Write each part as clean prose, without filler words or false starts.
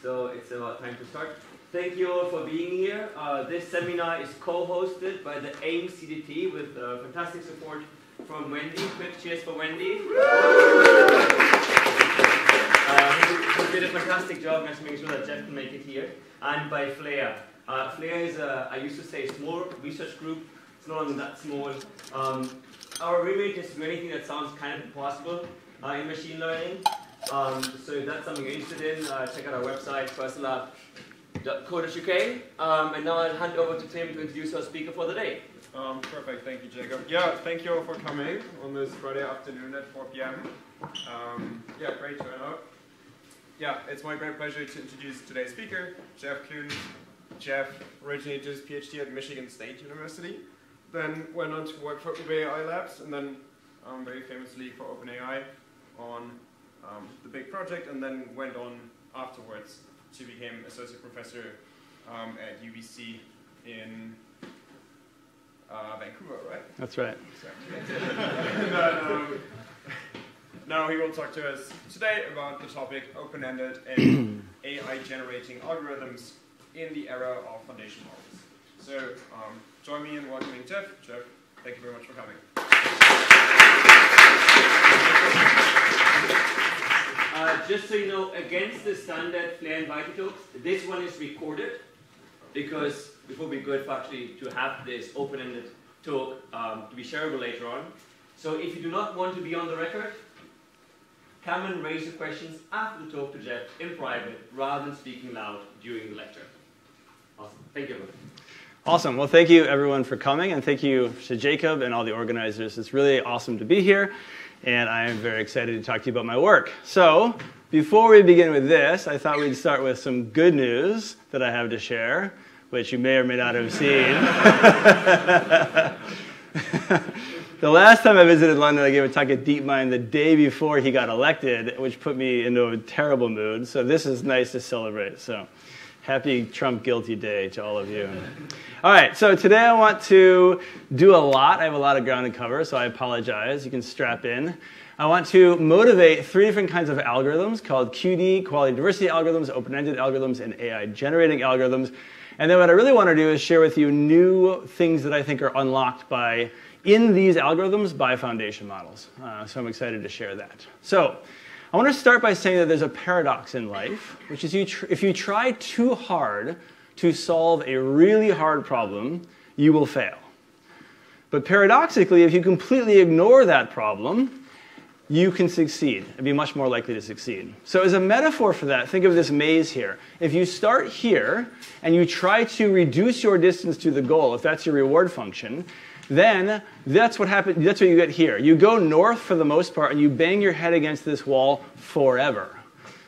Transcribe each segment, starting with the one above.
so it's about time to start. Thank you all for being here. This seminar is co-hosted by the AIM CDT with fantastic support from Wendy. Quick cheers for Wendy. Who did a fantastic job in making sure that Jeff can make it here. And by Flare. Flare is I used to say, a small research group. It's no longer that small. Our remit is to do anything that sounds kind of impossible in machine learning. So if that's something you're interested in, check out our website, firstLab.co.uk. And now I'll hand over to Tim to introduce our speaker for the day. Perfect, thank you, Jacob. Yeah, thank you all for coming on this Friday afternoon at 4 p.m. Yeah, great turnout. Yeah, it's my great pleasure to introduce today's speaker, Jeff Kuhn. Jeff originally did his PhD at Michigan State University, then went on to work for OpenAI Labs, and then very famously for OpenAI on the big project, and then went on afterwards to become associate professor at UBC in Vancouver, right? That's right. Exactly. Now he will talk to us today about the topic open-ended and AI generating algorithms in the era of foundation models. So join me in welcoming Jeff. Jeff, thank you very much for coming. Just so you know, against the standard Flare invited talks, this one is recorded because it would be good for actually to have this open-ended talk to be shareable later on. So if you do not want to be on the record, come and raise your questions after the talk to Jeff in private rather than speaking loud during the lecture. Awesome. Thank you, everyone. Awesome. Well, thank you, everyone, for coming, and thank you to Jacob and all the organizers. It's really awesome to be here, and I am very excited to talk to you about my work. So before we begin with this, I thought we'd start with some good news that I have to share, which you may or may not have seen. The last time I visited London, I gave a talk at DeepMind the day before he got elected, which put me into a terrible mood. So this is nice to celebrate. So happy Trump guilty day to all of you. All right, so today I want to do a lot. I have a lot of ground to cover, so I apologize. You can strap in. I want to motivate 3 different kinds of algorithms called QD, quality diversity algorithms, open-ended algorithms, and AI generating algorithms. And then what I really want to do is share with you new things that I think are unlocked in these algorithms by foundation models. So I'm excited to share that. So I want to start by saying that there's a paradox in life, which is if you try too hard to solve a really hard problem, you will fail. But paradoxically, if you completely ignore that problem, you can succeed and be much more likely to succeed. So as a metaphor for that, think of this maze here. If you start here and you try to reduce your distance to the goal, if that's your reward function, then that's what happens. That's what you get here. You go north for the most part, and you bang your head against this wall forever.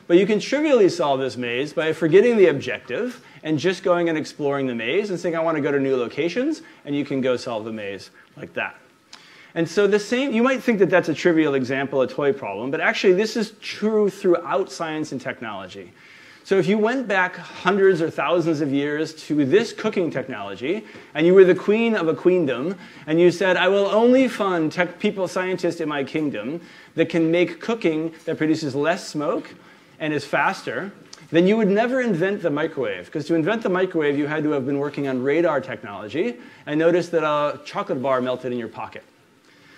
But you can trivially solve this maze by forgetting the objective and just going and exploring the maze and saying, I want to go to new locations, and you can go solve the maze like that. And so you might think that that's a trivial example, a toy problem, but actually this is true throughout science and technology. So if you went back hundreds or thousands of years to this cooking technology, and you were the queen of a queendom, and you said, I will only fund scientists in my kingdom that can make cooking that produces less smoke and is faster, then you would never invent the microwave. Because to invent the microwave, you had to have been working on radar technology and notice that a chocolate bar melted in your pocket.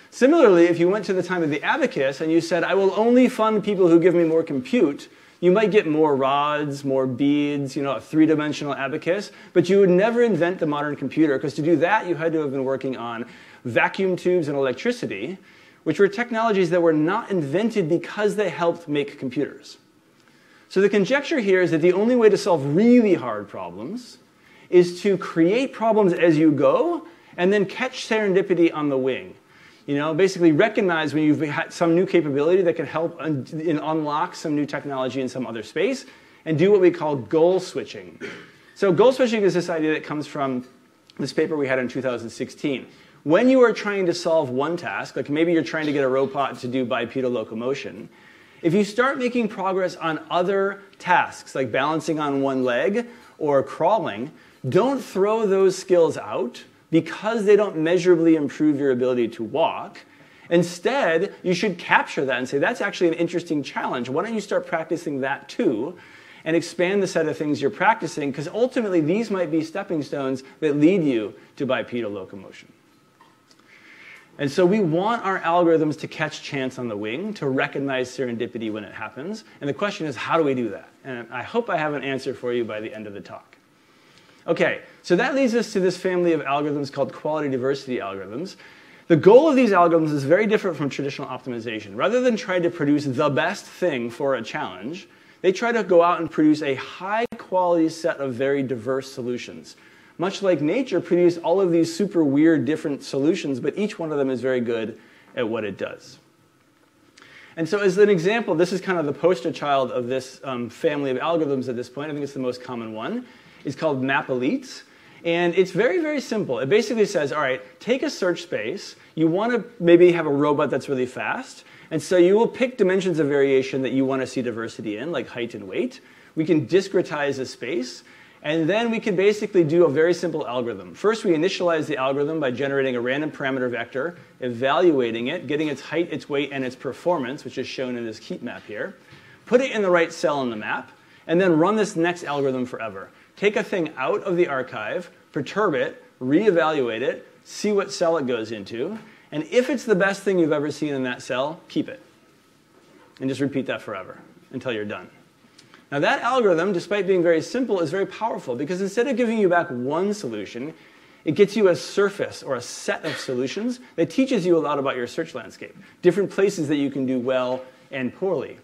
Similarly, if you went to the time of the abacus and you said, I will only fund people who give me more compute, you might get more rods, more beads, a 3-dimensional abacus, but you would never invent the modern computer, because to do that, you had to have been working on vacuum tubes and electricity, which were technologies that were not invented because they helped make computers. So the conjecture here is that the only way to solve really hard problems is to create problems as you go, and then catch serendipity on the wing. Basically recognize when you've had some new capability that can help unlock some new technology in some other space, and do what we call goal switching. So goal switching is this idea that comes from this paper we had in 2016. When you are trying to solve one task, like maybe you're trying to get a robot to do bipedal locomotion, if you start making progress on other tasks, like balancing on one leg or crawling, don't throw those skills out because they don't measurably improve your ability to walk. Instead, you should capture that and say, that's actually an interesting challenge. Why don't you start practicing that too? and expand the set of things you're practicing, because ultimately these might be stepping stones that lead you to bipedal locomotion. And so we want our algorithms to catch chance on the wing, to recognize serendipity when it happens. And the question is, how do we do that? And I hope I have an answer for you by the end of the talk. OK, so that leads us to this family of algorithms called quality diversity algorithms. The goal of these algorithms is very different from traditional optimization. Rather than try to produce the best thing for a challenge, they try to go out and produce a high-quality set of very diverse solutions. Much like nature produced all of these super weird different solutions, but each one of them is very good at what it does. And so as an example, this is kind of the poster child of this family of algorithms at this point. I think it's the most common one. It's called map-elites. And it's very, very simple. It basically says, all right, take a search space. You want to maybe have a robot that's really fast. And so you will pick dimensions of variation that you want to see diversity in, like height and weight. We can discretize a space. And then we can basically do a very simple algorithm. First, we initialize the algorithm by generating a random parameter vector, evaluating it, getting its height, its weight, and its performance, which is shown in this heat map here. Put it in the right cell in the map, and then run this next algorithm forever. Take a thing out of the archive, perturb it, reevaluate it, see what cell it goes into, and if it's the best thing you've ever seen in that cell, keep it. And just repeat that forever until you're done. Now that algorithm, despite being very simple, is very powerful because instead of giving you back one solution, it gets you a surface or a set of solutions that teaches you a lot about your search landscape, different places that you can do well and poorly.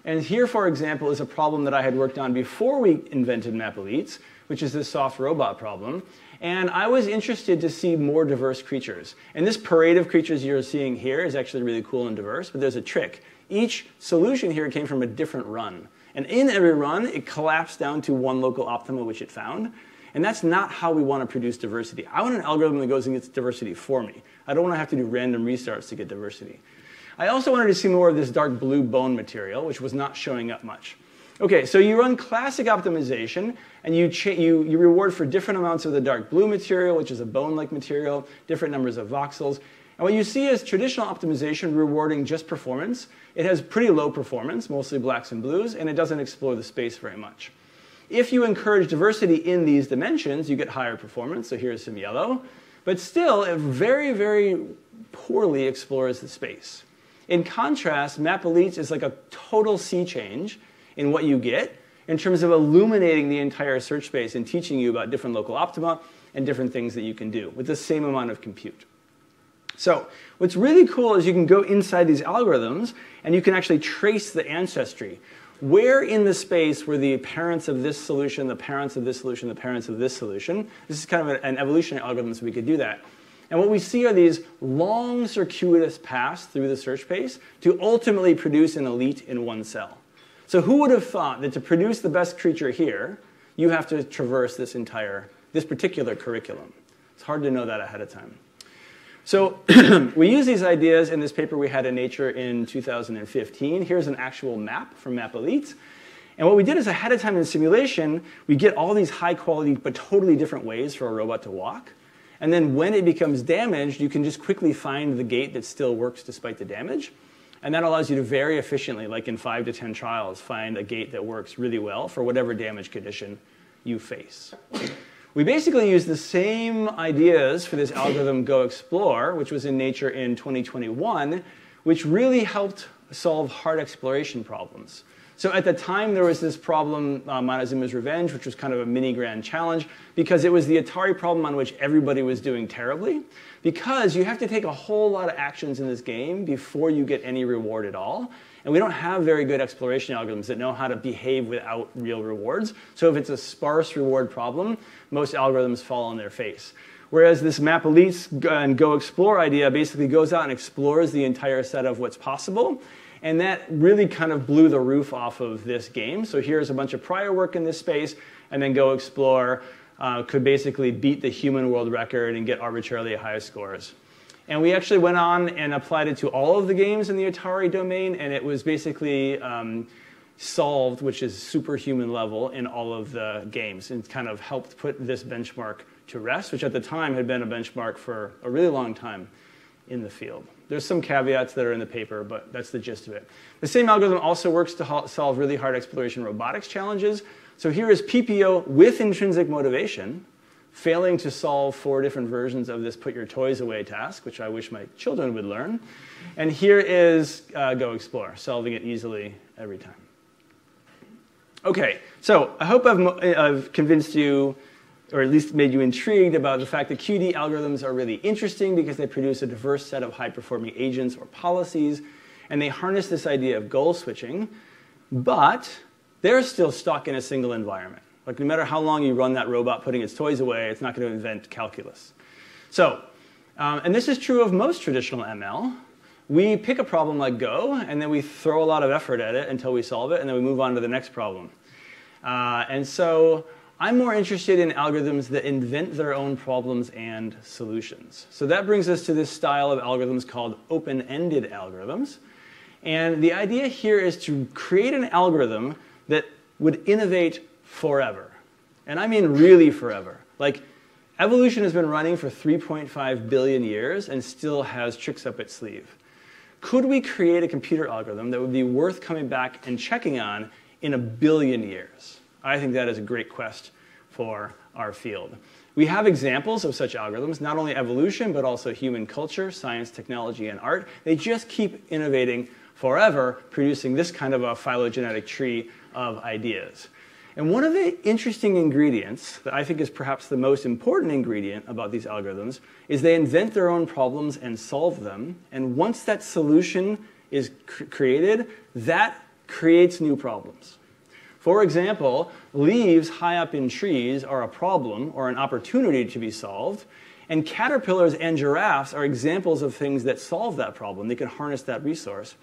And here, for example, is a problem that I had worked on before we invented map-elites, which is this soft robot problem. And I was interested to see more diverse creatures. And this parade of creatures you're seeing here is actually really cool and diverse, but there's a trick. Each solution here came from a different run. And in every run, it collapsed down to one local optima, which it found. And that's not how we want to produce diversity. I want an algorithm that goes and gets diversity for me. I don't want to have to do random restarts to get diversity. I also wanted to see more of this dark blue bone material, which was not showing up much. OK, so you run classic optimization, and you reward for different amounts of the dark blue material, which is a bone-like material, different numbers of voxels. And what you see is traditional optimization rewarding just performance. It has pretty low performance, mostly blacks and blues, and it doesn't explore the space very much. If you encourage diversity in these dimensions, you get higher performance. So here's some yellow. But still, it very, very poorly explores the space. In contrast, map-elites is like a total sea change in what you get in terms of illuminating the entire search space and teaching you about different local optima and different things that you can do with the same amount of compute. So what's really cool is you can go inside these algorithms and you can actually trace the ancestry. Where in the space were the parents of this solution, the parents of this solution, the parents of this solution? This is kind of an evolutionary algorithm, so we could do that. And what we see are these long circuitous paths through the search space to ultimately produce an elite in one cell. So who would have thought that to produce the best creature here, you have to traverse this particular curriculum? It's hard to know that ahead of time. So we use these ideas in this paper we had in Nature in 2015. Here's an actual map from map-elites. And what we did is ahead of time in simulation, we get all these high quality but totally different ways for a robot to walk. And then when it becomes damaged, you can just quickly find the gate that still works despite the damage. And that allows you to very efficiently, like in 5 to 10 trials, find a gate that works really well for whatever damage condition you face. We basically use the same ideas for this algorithm Go Explore, which was in Nature in 2021, which really helped solve hard exploration problems. So at the time, there was this problem, Montezuma's Revenge, which was kind of a mini grand challenge, because it was the Atari problem on which everybody was doing terribly. Because you have to take a whole lot of actions in this game before you get any reward at all. And we don't have very good exploration algorithms that know how to behave without real rewards. So if it's a sparse reward problem, most algorithms fall on their face. Whereas this map-elites and Go Explore idea basically goes out and explores the entire set of what's possible. And that really kind of blew the roof off of this game. So here's a bunch of prior work in this space, and then Go Explore could basically beat the human world record and get arbitrarily high scores. And we actually went on and applied it to all of the games in the Atari domain, and it was basically solved, which is superhuman level, in all of the games, and kind of helped put this benchmark to rest, which at the time had been a benchmark for a really long time in the field. There's some caveats that are in the paper, but that's the gist of it. The same algorithm also works to solve really hard exploration robotics challenges. So here is PPO with intrinsic motivation, failing to solve 4 different versions of this put your toys away task, which I wish my children would learn. And here is Go Explore, solving it easily every time. OK, so I hope I've convinced you, or at least made you intrigued about the fact that QD algorithms are really interesting because they produce a diverse set of high-performing agents or policies, and they harness this idea of goal switching, but they're still stuck in a single environment. Like, no matter how long you run that robot putting its toys away, it's not going to invent calculus. So, and this is true of most traditional ML. We pick a problem like Go, and then we throw a lot of effort at it until we solve it, and then we move on to the next problem. And so I'm more interested in algorithms that invent their own problems and solutions. So that brings us to this style of algorithms called open-ended algorithms. And the idea here is to create an algorithm that would innovate forever. And I mean really forever. Like, evolution has been running for 3.5 billion years and still has tricks up its sleeve. Could we create a computer algorithm that would be worth coming back and checking on in 1 billion years? I think that is a great quest for our field. We have examples of such algorithms, not only evolution, but also human culture, science, technology, and art. They just keep innovating forever, producing this kind of a phylogenetic tree of ideas. And one of the interesting ingredients that I think is perhaps the most important ingredient about these algorithms is they invent their own problems and solve them. And once that solution is created, that creates new problems. For example, leaves high up in trees are a problem or an opportunity to be solved. And caterpillars and giraffes are examples of things that solve that problem. They can harness that resource.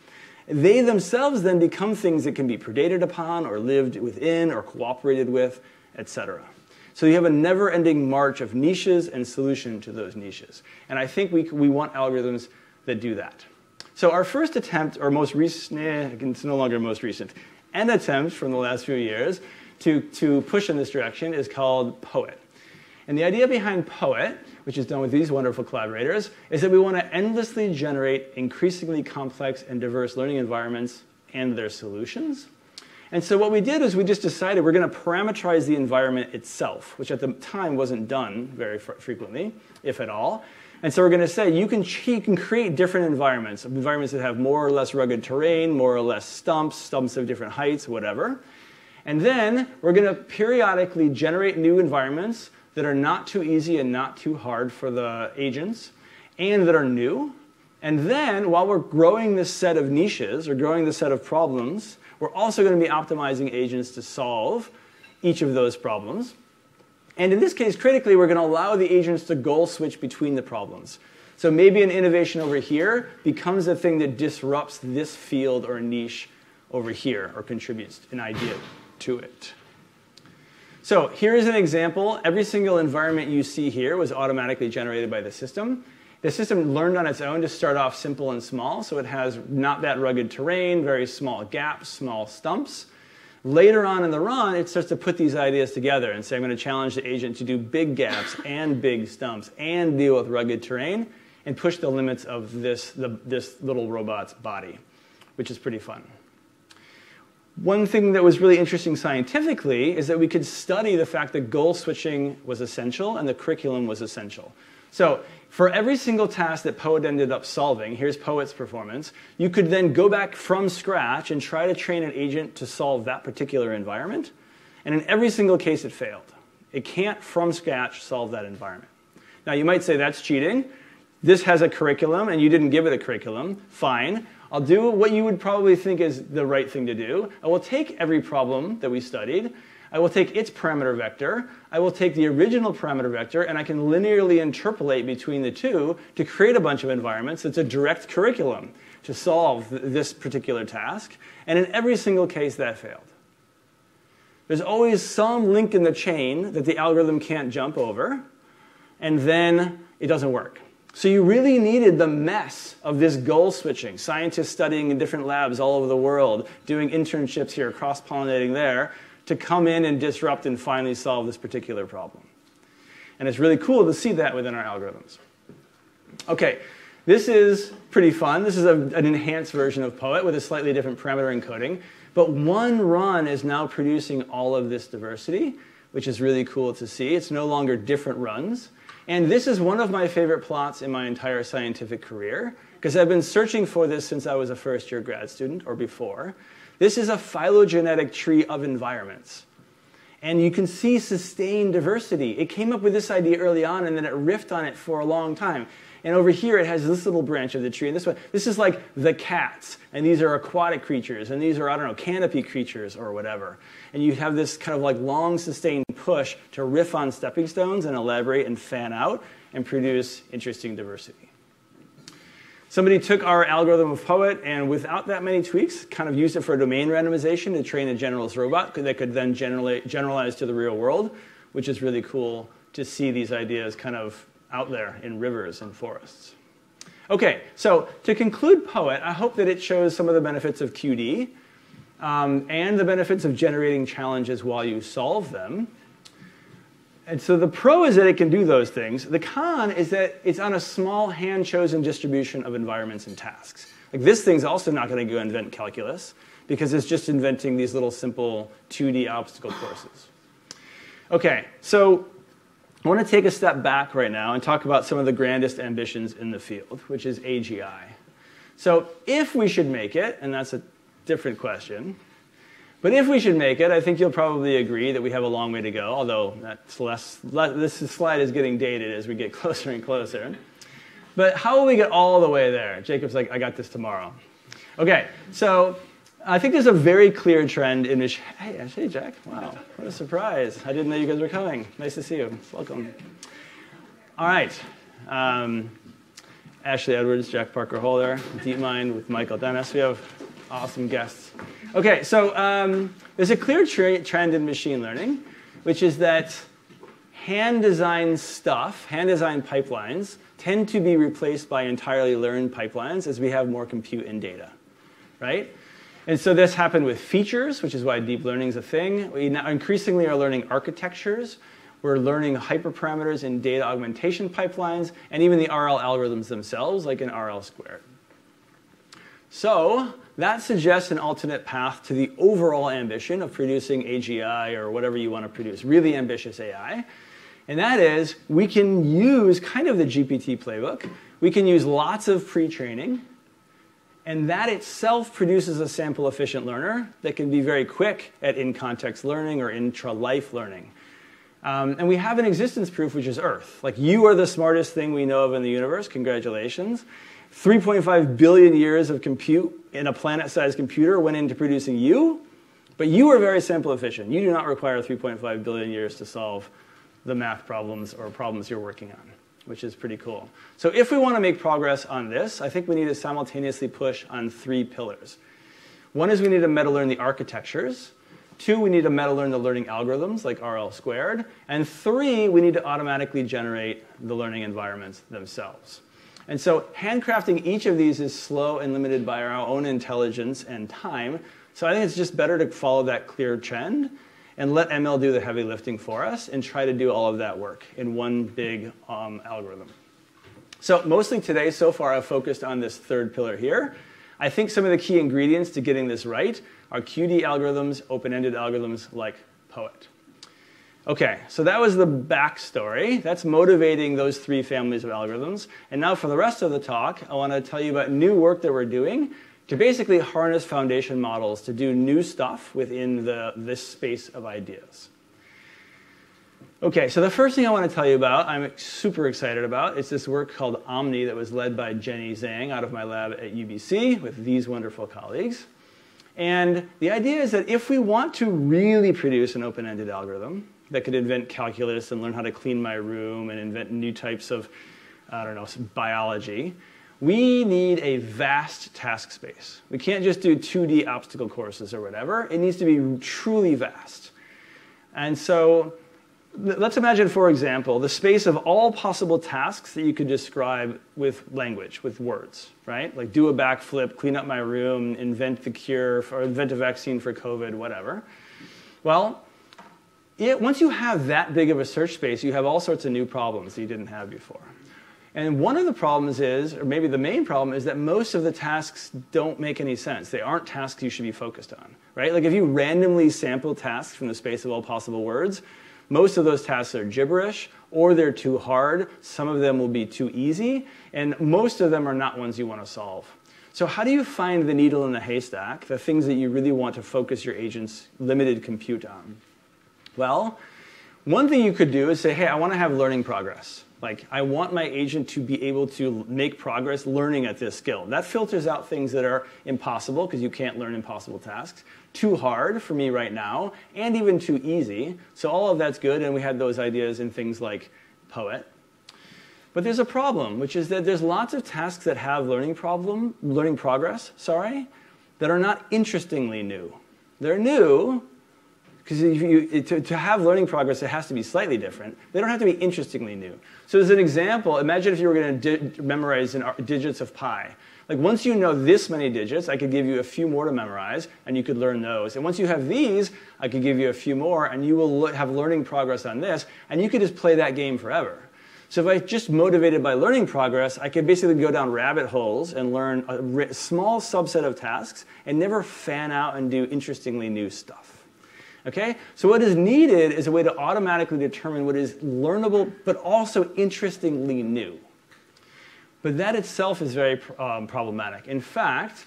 They themselves then become things that can be predated upon or lived within or cooperated with, etc. So you have a never-ending march of niches and solution to those niches. And I think we want algorithms that do that. So our first attempt, or most recent, it's no longer most recent, an attempt from the last few years to push in this direction is called POET. And the idea behind POET, which is done with these wonderful collaborators, is that we want to endlessly generate increasingly complex and diverse learning environments and their solutions. And so what we did is we just decided we're going to parameterize the environment itself, which at the time wasn't done very frequently, if at all. And so we're going to say you can create different environments that have more or less rugged terrain, more or less stumps of different heights, whatever. And then we're going to periodically generate new environments that are not too easy and not too hard for the agents, and that are new. And then, while we're growing this set of niches, or growing this set of problems, we're also going to be optimizing agents to solve each of those problems. And in this case, critically, we're going to allow the agents to goal switch between the problems. So maybe an innovation over here becomes a thing that disrupts this field or niche over here, or contributes an idea to it. So here is an example. Every single environment you see here was automatically generated by the system. The system learned on its own to start off simple and small, so it has not that rugged terrain, very small gaps, small stumps. Later on in the run, it starts to put these ideas together and say, I'm going to challenge the agent to do big gaps and big stumps and deal with rugged terrain and push the limits of this little robot's body, which is pretty fun. One thing that was really interesting scientifically is that we could study the fact that goal switching was essential and the curriculum was essential. So for every single task that POET ended up solving, here's POET's performance, you could then go back from scratch and try to train an agent to solve that particular environment. And in every single case, it failed. It can't, from scratch, solve that environment. Now, you might say that's cheating. This has a curriculum, and you didn't give it a curriculum. Fine. I'll do what you would probably think is the right thing to do. I will take every problem that we studied. I will take its parameter vector. I will take the original parameter vector, and I can linearly interpolate between the two to create a bunch of environments. It's a direct curriculum to solve this particular task. And in every single case, that failed. There's always some link in the chain that the algorithm can't jump over, and then it doesn't work. So you really needed the mess of this goal switching, scientists studying in different labs all over the world, doing internships here, cross-pollinating there, to come in and disrupt and finally solve this particular problem. And it's really cool to see that within our algorithms. Okay, This is pretty fun. This is an enhanced version of Poet with a slightly different parameter encoding. But one run is now producing all of this diversity, which is really cool to see. It's no longer different runs. And this is one of my favorite plots in my entire scientific career, because I've been searching for this since I was a first-year grad student, or before. This is a phylogenetic tree of environments. And you can see sustained diversity. It came up with this idea early on, and then it riffed on it for a long time. And over here, it has this little branch of the tree. And this one, this is like the cats. And these are aquatic creatures. And these are, I don't know, canopy creatures or whatever. And you have this kind of like long, sustained push to riff on stepping stones and elaborate and fan out and produce interesting diversity. Somebody took our algorithm of Poet and without that many tweaks, kind of used it for domain randomization to train a generalist robot that could then generalize to the real world, which is really cool to see these ideas kind of out there in rivers and forests. Okay, so to conclude Poet, I hope that it shows some of the benefits of QD and the benefits of generating challenges while you solve them. And so the pro is that it can do those things. The con is that it's on a small hand-chosen distribution of environments and tasks. Like this thing's also not going to go invent calculus because it's just inventing these little simple 2D obstacle courses. Okay, so I want to take a step back right now and talk about some of the grandest ambitions in the field, which is AGI. So if we should make it, and that's a different question, but if we should make it, I think you'll probably agree that we have a long way to go, although this slide is getting dated as we get closer and closer. But how will we get all the way there? Jacob's like, I got this tomorrow. Okay, so I think there's a very clear trend in which, hey, Jack, wow, what a surprise. I didn't know you guys were coming. Nice to see you. Welcome. All right. Ashley Edwards, Jack Parker Holder, DeepMind with Michael Dennis. We have awesome guests. Okay, so there's a clear trend in machine learning, which is that hand-designed stuff, hand-designed pipelines, tend to be replaced by entirely learned pipelines as we have more compute and data, right? And so this happened with features, which is why deep learning is a thing. We now increasingly are learning architectures. We're learning hyperparameters in data augmentation pipelines, and even the RL algorithms themselves, like in RL squared. So that suggests an alternate path to the overall ambition of producing AGI or whatever you want to produce, really ambitious AI. And that is, we can use kind of the GPT playbook. We can use lots of pre-training. And that itself produces a sample-efficient learner that can be very quick at in-context learning or intra-life learning. And we have an existence proof, which is Earth. Like, you are the smartest thing we know of in the universe. Congratulations. 3.5 billion years of compute in a planet-sized computer went into producing you. But you are very sample-efficient. You do not require 3.5 billion years to solve the math problems or problems you're working on, which is pretty cool. So if we want to make progress on this, I think we need to simultaneously push on 3 pillars. One is we need to meta-learn the architectures. 2, we need to meta-learn the learning algorithms like RL squared. And 3, we need to automatically generate the learning environments themselves. And so handcrafting each of these is slow and limited by our own intelligence and time. So I think it's just better to follow that clear trend and let ML do the heavy lifting for us and try to do all of that work in one big algorithm. So mostly today, so far, I've focused on this 3rd pillar here. I think some of the key ingredients to getting this right are QD algorithms, open-ended algorithms like Poet. Okay, so that was the backstory. That's motivating those 3 families of algorithms. And now for the rest of the talk, I want to tell you about new work that we're doing to basically harness foundation models to do new stuff within this space of ideas. Okay, so the first thing I want to tell you about, I'm super excited about, is this work called OMNI that was led by Jenny Zhang out of my lab at UBC with these wonderful colleagues. And the idea is that if we want to really produce an open-ended algorithm that could invent calculus and learn how to clean my room and invent new types of, I don't know, biology, we need a vast task space. We can't just do 2D obstacle courses or whatever. It needs to be truly vast. And so let's imagine, for example, the space of all possible tasks that you could describe with language, with words, right? Like do a backflip, clean up my room, invent the cure, or invent a vaccine for COVID, whatever. Well, once you have that big of a search space, you have all sorts of new problems that you didn't have before. And one of the problems is, or maybe the main problem, is that most of the tasks don't make any sense. They aren't tasks you should be focused on, right? Like if you randomly sample tasks from the space of all possible words, most of those tasks are gibberish, or they're too hard. Some of them will be too easy, and most of them are not ones you want to solve. So how do you find the needle in the haystack, the things that you really want to focus your agent's limited compute on? Well, one thing you could do is say, hey, I want to have learning progress. Like, I want my agent to be able to make progress learning at this skill. That filters out things that are impossible, because you can't learn impossible tasks, too hard for me right now, and even too easy. So all of that's good, and we had those ideas in things like Poet. But there's a problem, which is that there's lots of tasks that have learning progress, that are not interestingly new. They're new, because to have learning progress, it has to be slightly different. They don't have to be interestingly new. So as an example, imagine if you were going to memorize digits of pi. Like once you know this many digits, I could give you a few more to memorize, and you could learn those. And once you have these, I could give you a few more, and you will have learning progress on this, and you could just play that game forever. So if I just motivated by learning progress, I could basically go down rabbit holes and learn a small subset of tasks and never fan out and do interestingly new stuff. Okay? So what is needed is a way to automatically determine what is learnable but also interestingly new. But that itself is very problematic. In fact,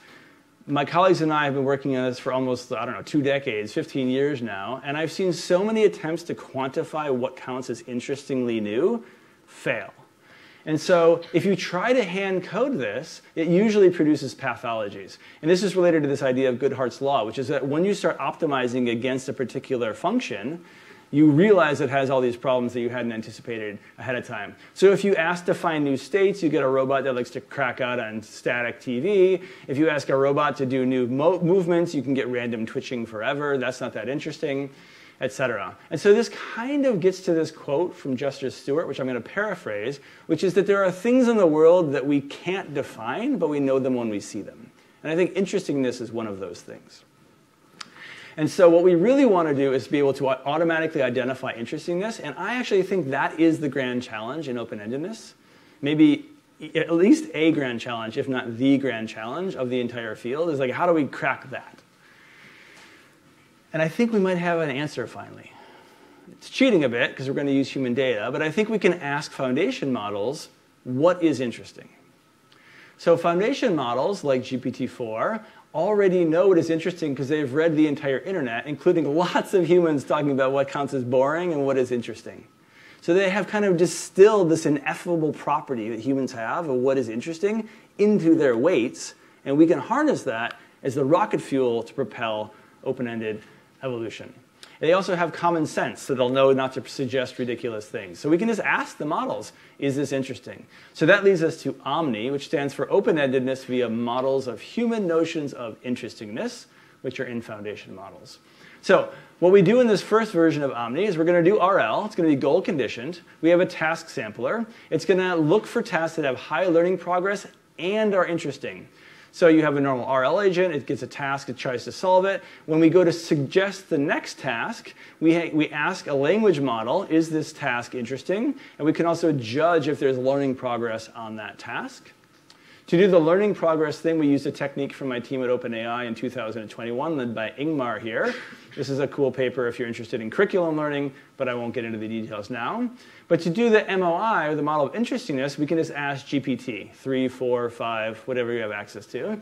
my colleagues and I have been working on this for almost, 2 decades, 15 years now, and I've seen so many attempts to quantify what counts as interestingly new fail. And so if you try to hand code this, it usually produces pathologies. And this is related to this idea of Goodhart's law, which is that when you start optimizing against a particular function, you realize it has all these problems that you hadn't anticipated ahead of time. So if you ask to find new states, you get a robot that likes to crack out on static TV. If you ask a robot to do new movements, you can get random twitching forever. That's not that interesting, etc. And so this kind of gets to this quote from Justice Stewart, which I'm going to paraphrase, which is that there are things in the world that we can't define, but we know them when we see them. And I think interestingness is one of those things. And so what we really want to do is be able to automatically identify interestingness, and I actually think that is the grand challenge in open-endedness. Maybe at least a grand challenge, if not the grand challenge of the entire field, is like, how do we crack that? And I think we might have an answer finally. It's cheating a bit because we're going to use human data, but I think we can ask foundation models, what is interesting? So foundation models like GPT-4 already know what is interesting because they've read the entire internet, including lots of humans talking about what counts as boring and what is interesting. So they have kind of distilled this ineffable property that humans have of what is interesting into their weights, and we can harness that as the rocket fuel to propel open-ended evolution. They also have common sense, so they'll know not to suggest ridiculous things. So we can just ask the models, is this interesting? So that leads us to OMNI, which stands for Open-Endedness via Models of Human Notions of Interestingness, which are in foundation models. So what we do in this first version of OMNI is we're going to do RL. It's going to be goal conditioned. We have a task sampler. It's going to look for tasks that have high learning progress and are interesting. So you have a normal RL agent, it gets a task, it tries to solve it. When we go to suggest the next task, we ask a language model, is this task interesting? And we can also judge if there's learning progress on that task. To do the learning progress thing, we used a technique from my team at OpenAI in 2021, led by Ingmar here. This is a cool paper if you're interested in curriculum learning, but I won't get into the details now. But to do the MOI, or the model of interestingness, we can just ask GPT, 3, 4, 5, whatever you have access to.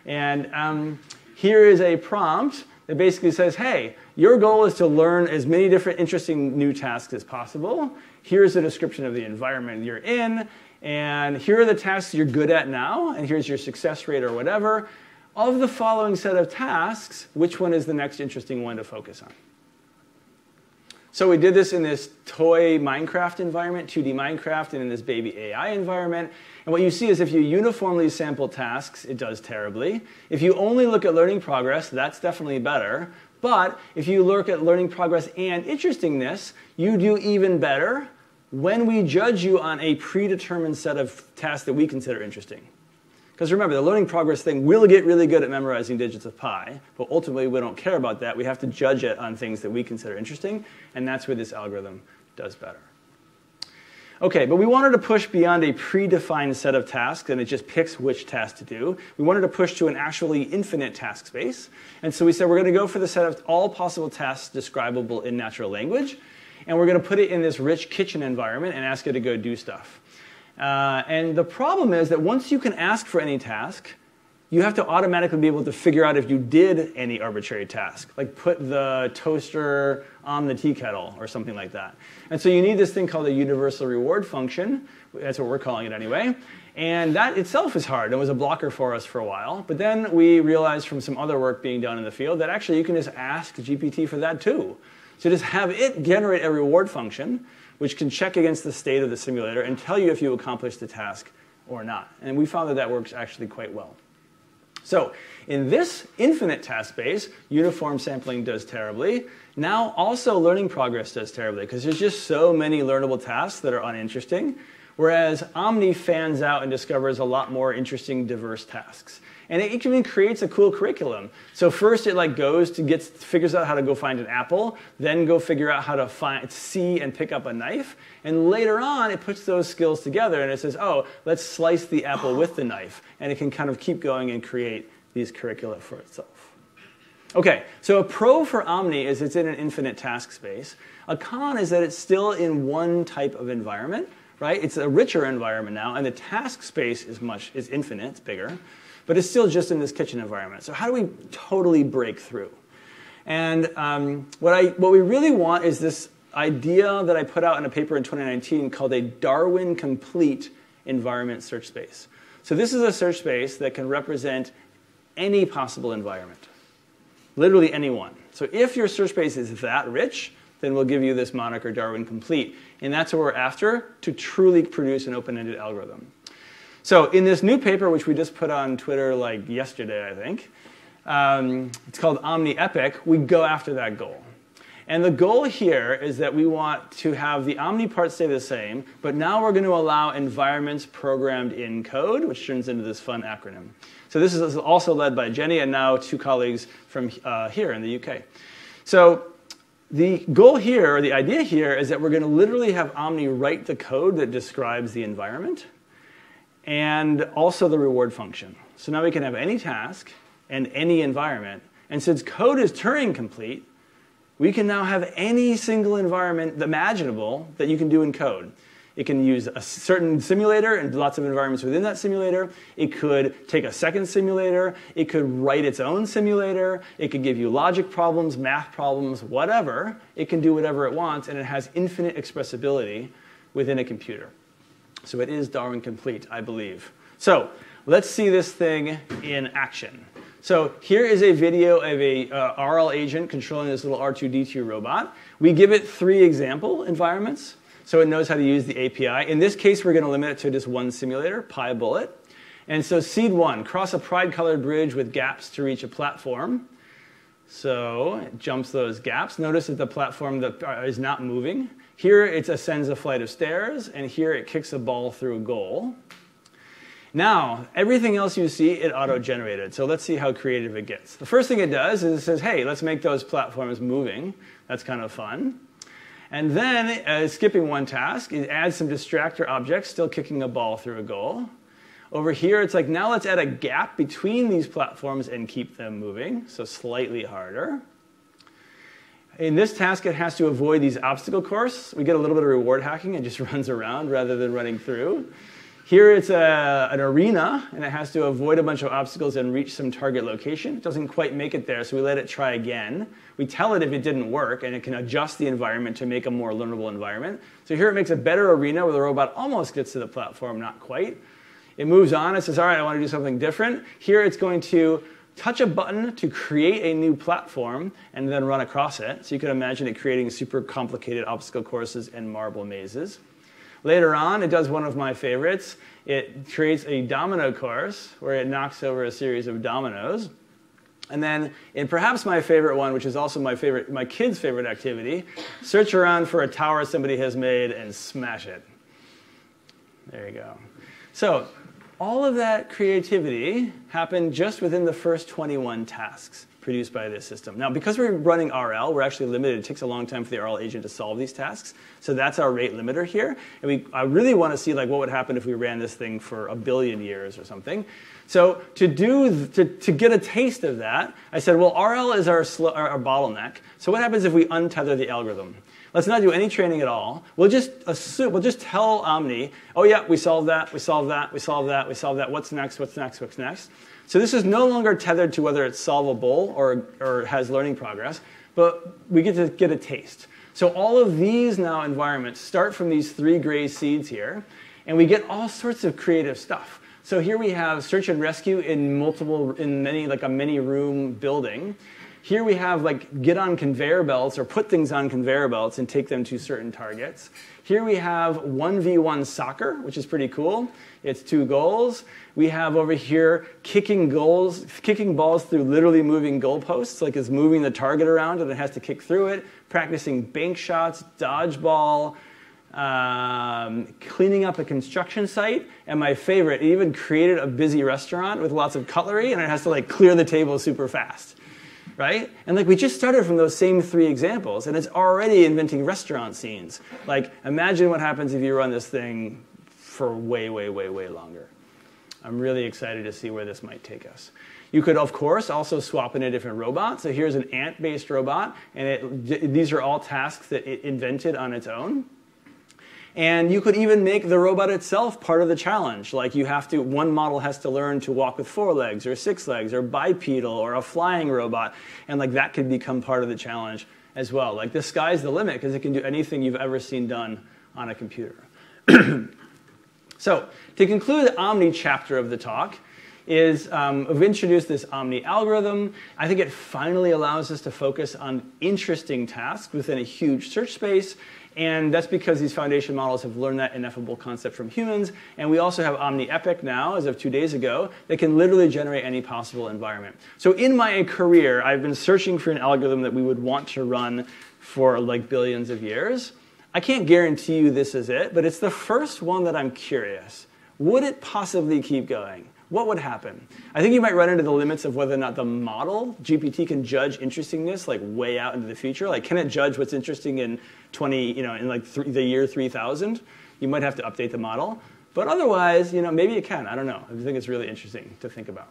And here is a prompt that basically says, hey, your goal is to learn as many different interesting new tasks as possible. Here's a description of the environment you're in. And here are the tasks you're good at now, and here's your success rate or whatever. Of the following set of tasks, which one is the next interesting one to focus on? So we did this in this toy Minecraft environment, 2D Minecraft, and in this baby AI environment. And what you see is if you uniformly sample tasks, it does terribly. If you only look at learning progress, that's definitely better. But if you look at learning progress and interestingness, you do even better when we judge you on a predetermined set of tasks that we consider interesting. Because remember, the learning progress thing will get really good at memorizing digits of pi, but ultimately we don't care about that. We have to judge it on things that we consider interesting, and that's where this algorithm does better. Okay, but we wanted to push beyond a predefined set of tasks, and it just picks which task to do. We wanted to push to an actually infinite task space. And so we said we're going to go for the set of all possible tasks describable in natural language, and we're going to put it in this rich kitchen environment and ask it to go do stuff. And the problem is that once you can ask for any task, you have to automatically be able to figure out if you did any arbitrary task, like put the toaster on the tea kettle or something like that. And so you need this thing called a universal reward function. That's what we're calling it anyway. And that itself is hard. It was a blocker for us for a while. But then we realized from some other work being done in the field that actually you can just ask GPT for that too. So just have it generate a reward function, which can check against the state of the simulator and tell you if you accomplished the task or not. And we found that that works actually quite well. So in this infinite task space, uniform sampling does terribly. Now also learning progress does terribly, because there's just so many learnable tasks that are uninteresting, whereas Omni fans out and discovers a lot more interesting, diverse tasks. And it even creates a cool curriculum. So first it figures out how to go find an apple, then go figure out how to see and pick up a knife, and later on it puts those skills together and it says, oh, let's slice the apple with the knife. And it can kind of keep going and create these curricula for itself. Okay, so a pro for Omni is it's in an infinite task space. A con is that it's still in one type of environment, right? It's a richer environment now, and the task space is infinite, it's bigger. But it's still just in this kitchen environment. So how do we totally break through? And what we really want is this idea that I put out in a paper in 2019 called a Darwin complete environment search space. So this is a search space that can represent any possible environment, literally any one. So if your search space is that rich, then we'll give you this moniker Darwin complete. And that's what we're after, to truly produce an open-ended algorithm. So in this new paper, which we just put on Twitter like yesterday, I think, it's called OMNI-EPIC, we go after that goal. And the goal here is that we want to have the Omni part stay the same, but now we're going to allow environments programmed in code, which turns into this fun acronym. So this is also led by Jenny and now two colleagues from here in the UK. So the goal here, or the idea here, is that we're going to literally have Omni write the code that describes the environment, and also the reward function. So now we can have any task and any environment. And since code is Turing complete, we can now have any single environment imaginable that you can do in code. It can use a certain simulator and lots of environments within that simulator. It could take a second simulator. It could write its own simulator. It could give you logic problems, math problems, whatever. It can do whatever it wants, and it has infinite expressibility within a computer. So it is Darwin complete, I believe. So let's see this thing in action. So here is a video of a RL agent controlling this little R2-D2 robot. We give it 3 example environments, so it knows how to use the API. In this case, we're going to limit it to just one simulator, Pi Bullet. And so seed 1, cross a pride-colored bridge with gaps to reach a platform. So it jumps those gaps. Notice that the platform is not moving. Here it ascends a flight of stairs, and here it kicks a ball through a goal. Now, everything else you see, it auto-generated. So let's see how creative it gets. The first thing it does is it says, hey, let's make those platforms moving. That's kind of fun. And then, skipping one task, it adds some distractor objects, still kicking a ball through a goal. Over here, it's like, now let's add a gap between these platforms and keep them moving, so slightly harder. In this task, it has to avoid these obstacle courses. We get a little bit of reward hacking. It just runs around rather than running through. Here it's an arena, and it has to avoid a bunch of obstacles and reach some target location. It doesn't quite make it there, so we let it try again. We tell it if it didn't work, and it can adjust the environment to make a more learnable environment. So here it makes a better arena where the robot almost gets to the platform, not quite. It moves on. It says, all right, I want to do something different. Here it's going to touch a button to create a new platform and then run across it. So you can imagine it creating super complicated obstacle courses and marble mazes. Later on, it does one of my favorites. It creates a domino course where it knocks over a series of dominoes. And then, in perhaps my favorite one, which is also my kid's favorite activity, search around for a tower somebody has made and smash it. There you go. So all of that creativity happened just within the first 21 tasks. produced by this system. Now, because we're running RL, we're actually limited. It takes a long time for the RL agent to solve these tasks. So that's our rate limiter here. And I really want to see like what would happen if we ran this thing for 1 billion years or something. So to get a taste of that, I said, well, RL is our bottleneck. So what happens if we untether the algorithm? Let's not do any training at all. We'll just tell Omni, oh yeah, we solved that, we solved that, we solved that, we solved that. What's next, what's next, what's next? So this is no longer tethered to whether it's solvable or has learning progress, but we get to get a taste. So all of these now environments start from these 3 gray seeds here, and we get all sorts of creative stuff. So here we have search and rescue in a many room building. Here we have like get on conveyor belts or put things on conveyor belts and take them to certain targets. Here we have 1v1 soccer, which is pretty cool. It's 2 goals. We have over here kicking balls through literally moving goalposts, like it's moving the target around and it has to kick through it. Practicing bank shots, dodgeball, cleaning up a construction site, and my favorite, it even created a busy restaurant with lots of cutlery, and it has to like clear the table super fast, right? And like we just started from those same 3 examples, and it's already inventing restaurant scenes. Like imagine what happens if you run this thing for way, way, way, way longer. I'm really excited to see where this might take us. You could, of course, also swap in a different robot. So here's an ant-based robot, and these are all tasks that it invented on its own. And you could even make the robot itself part of the challenge. Like one model has to learn to walk with 4 legs or 6 legs or bipedal or a flying robot. And like that could become part of the challenge as well. Like the sky's the limit because it can do anything you've ever seen done on a computer. So to conclude the Omni chapter of the talk is we've introduced this Omni algorithm. I think it finally allows us to focus on interesting tasks within a huge search space. And that's because these foundation models have learned that ineffable concept from humans. And we also have OMNI-EPIC now, as of 2 days ago, that can literally generate any possible environment. So in my career, I've been searching for an algorithm that we would want to run for like billions of years. I can't guarantee you this is it, but it's the first one that I'm curious. Would it possibly keep going? What would happen? I think you might run into the limits of whether or not the model, GPT, can judge interestingness like way out into the future. Like, can it judge what's interesting in the year 3000? You might have to update the model. But otherwise, maybe it can. I don't know. I think it's really interesting to think about.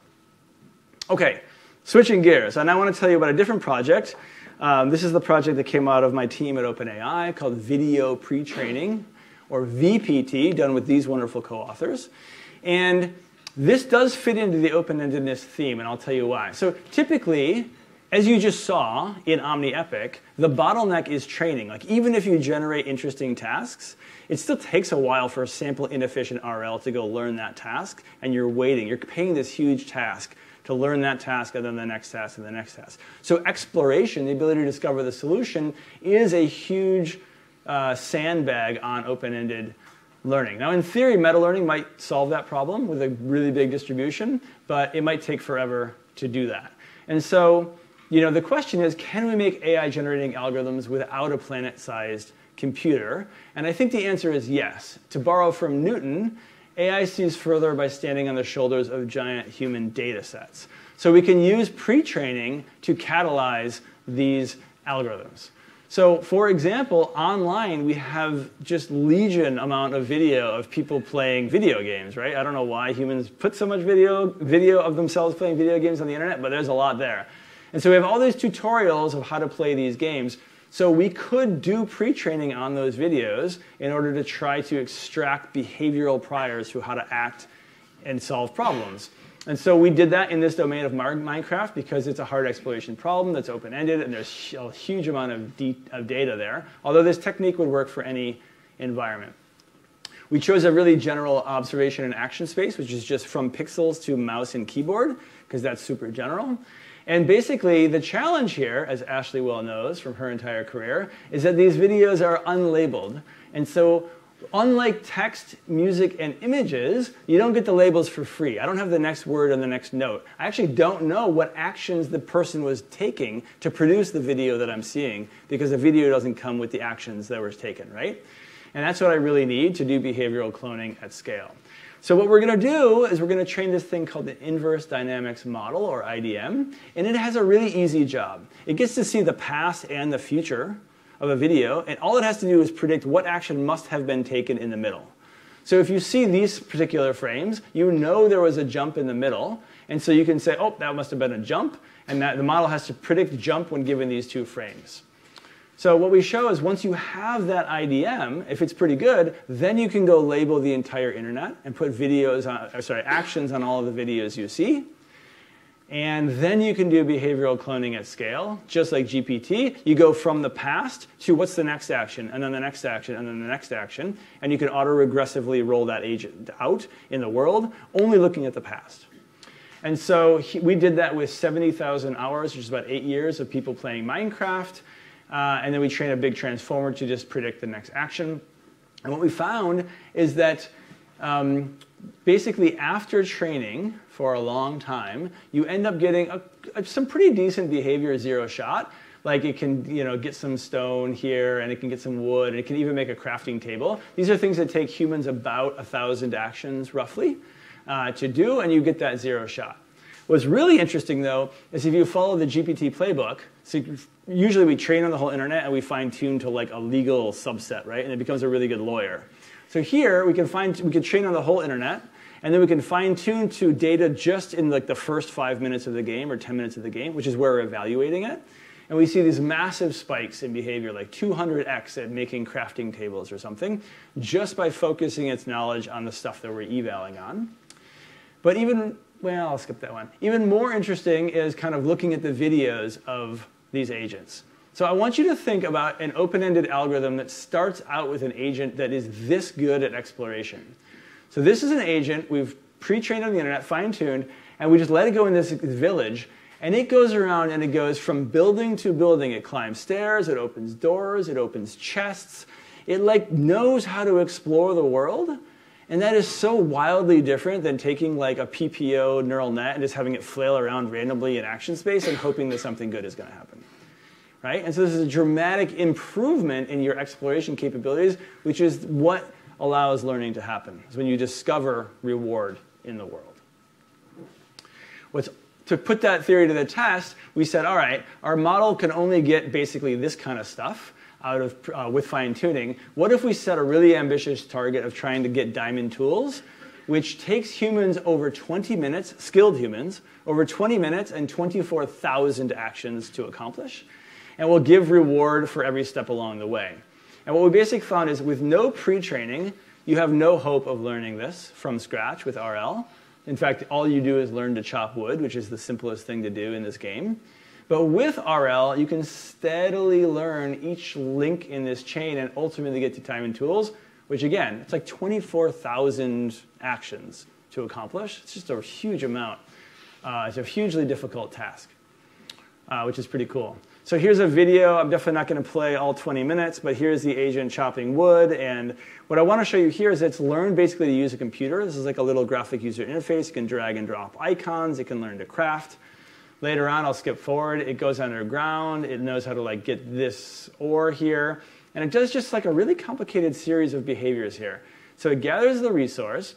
Okay, switching gears. And I want to tell you about a different project. This is the project that came out of my team at OpenAI called Video Pre-Training, or VPT, done with these wonderful co-authors. And this does fit into the open-endedness theme, and I'll tell you why. So typically, as you just saw in OMNI-EPIC, the bottleneck is training. Like even if you generate interesting tasks, it still takes a while for a sample inefficient RL to go learn that task, and you're waiting. You're paying this huge task to learn that task, and then the next task, and the next task. So exploration, the ability to discover the solution, is a huge sandbag on open-ended learning. Now, in theory, meta-learning might solve that problem with a really big distribution, but it might take forever to do that. And so, the question is, can we make AI-generating algorithms without a planet-sized computer? And I think the answer is yes. To borrow from Newton, AI sees further by standing on the shoulders of giant human data sets. So we can use pre-training to catalyze these algorithms. So, for example, online we have just legion amount of video of people playing video games, right? I don't know why humans put so much video of themselves playing video games on the internet, but there's a lot there. And so we have all these tutorials of how to play these games. So we could do pre-training on those videos in order to try to extract behavioral priors to how to act and solve problems. And so we did that in this domain of Minecraft because it's a hard exploration problem that's open-ended, and there's a huge amount of data there, although this technique would work for any environment. We chose a really general observation and action space, which is just from pixels to mouse and keyboard, because that's super general. And basically, the challenge here, as Ashley well knows from her entire career, is that these videos are unlabeled. And so unlike text, music, and images, you don't get the labels for free. I don't have the next word and the next note. I actually don't know what actions the person was taking to produce the video that I'm seeing, because the video doesn't come with the actions that were taken, right? And that's what I really need to do behavioral cloning at scale. So what we're going to do is we're going to train this thing called the Inverse Dynamics Model, or IDM, and it has a really easy job. It gets to see the past and the future of a video, and all it has to do is predict what action must have been taken in the middle. So if you see these particular frames, you know there was a jump in the middle, and so you can say, oh, that must have been a jump, and that the model has to predict jump when given these two frames. So what we show is once you have that IDM, if it's pretty good, then you can go label the entire internet and put actions on all of the videos you see. And then you can do behavioral cloning at scale, just like GPT. You go from the past to what's the next action, and then the next action, and then the next action. And you can auto-regressively roll that agent out in the world, only looking at the past. And so we did that with 70,000 hours, which is about 8 years of people playing Minecraft. And then we trained a big transformer to just predict the next action. And what we found is that basically after training for a long time, you end up getting some pretty decent behavior zero shot. Like it can get some stone here, and it can get some wood, and it can even make a crafting table. These are things that take humans about 1,000 actions roughly to do, and you get that zero shot. What's really interesting, though, is if you follow the GPT playbook, so usually we train on the whole internet and we fine-tune to like a legal subset, right? And it becomes a really good lawyer. So here we can train on the whole internet, and then we can fine-tune to data just in like the first 5 minutes of the game or 10 minutes of the game, which is where we're evaluating it. And we see these massive spikes in behavior, like 200x at making crafting tables or something, just by focusing its knowledge on the stuff that we're evaling on. But well, I'll skip that one. Even more interesting is kind of looking at the videos of these agents. So I want you to think about an open-ended algorithm that starts out with an agent that is this good at exploration. So this is an agent we've pre-trained on the internet, fine-tuned, and we just let it go in this village, and it goes around and it goes from building to building. It climbs stairs, it opens doors, it opens chests. It like knows how to explore the world. And that is so wildly different than taking like a PPO neural net and just having it flail around randomly in action space and hoping that something good is going to happen. Right? And so this is a dramatic improvement in your exploration capabilities, which is what allows learning to happen. It's when you discover reward in the world. To put that theory to the test, we said, all right, our model can only get basically this kind of stuff out of with fine-tuning. What if we set a really ambitious target of trying to get diamond tools, which takes humans over 20 minutes, skilled humans, over 20 minutes and 24,000 actions to accomplish, and will give reward for every step along the way. And what we basically found is with no pre-training, you have no hope of learning this from scratch with RL. In fact, all you do is learn to chop wood, which is the simplest thing to do in this game. But with RL, you can steadily learn each link in this chain and ultimately get to diamond tools, which again, it's like 24,000 actions to accomplish. It's just a huge amount. It's a hugely difficult task, which is pretty cool. So here's a video. I'm definitely not going to play all 20 minutes, but here's the agent chopping wood. And what I want to show you here is it's learned basically to use a computer. This is like a little graphic user interface. It can drag and drop icons. It can learn to craft. Later on, I'll skip forward. It goes underground. It knows how to like get this ore here. And it does just like a really complicated series of behaviors here. So it gathers the resource.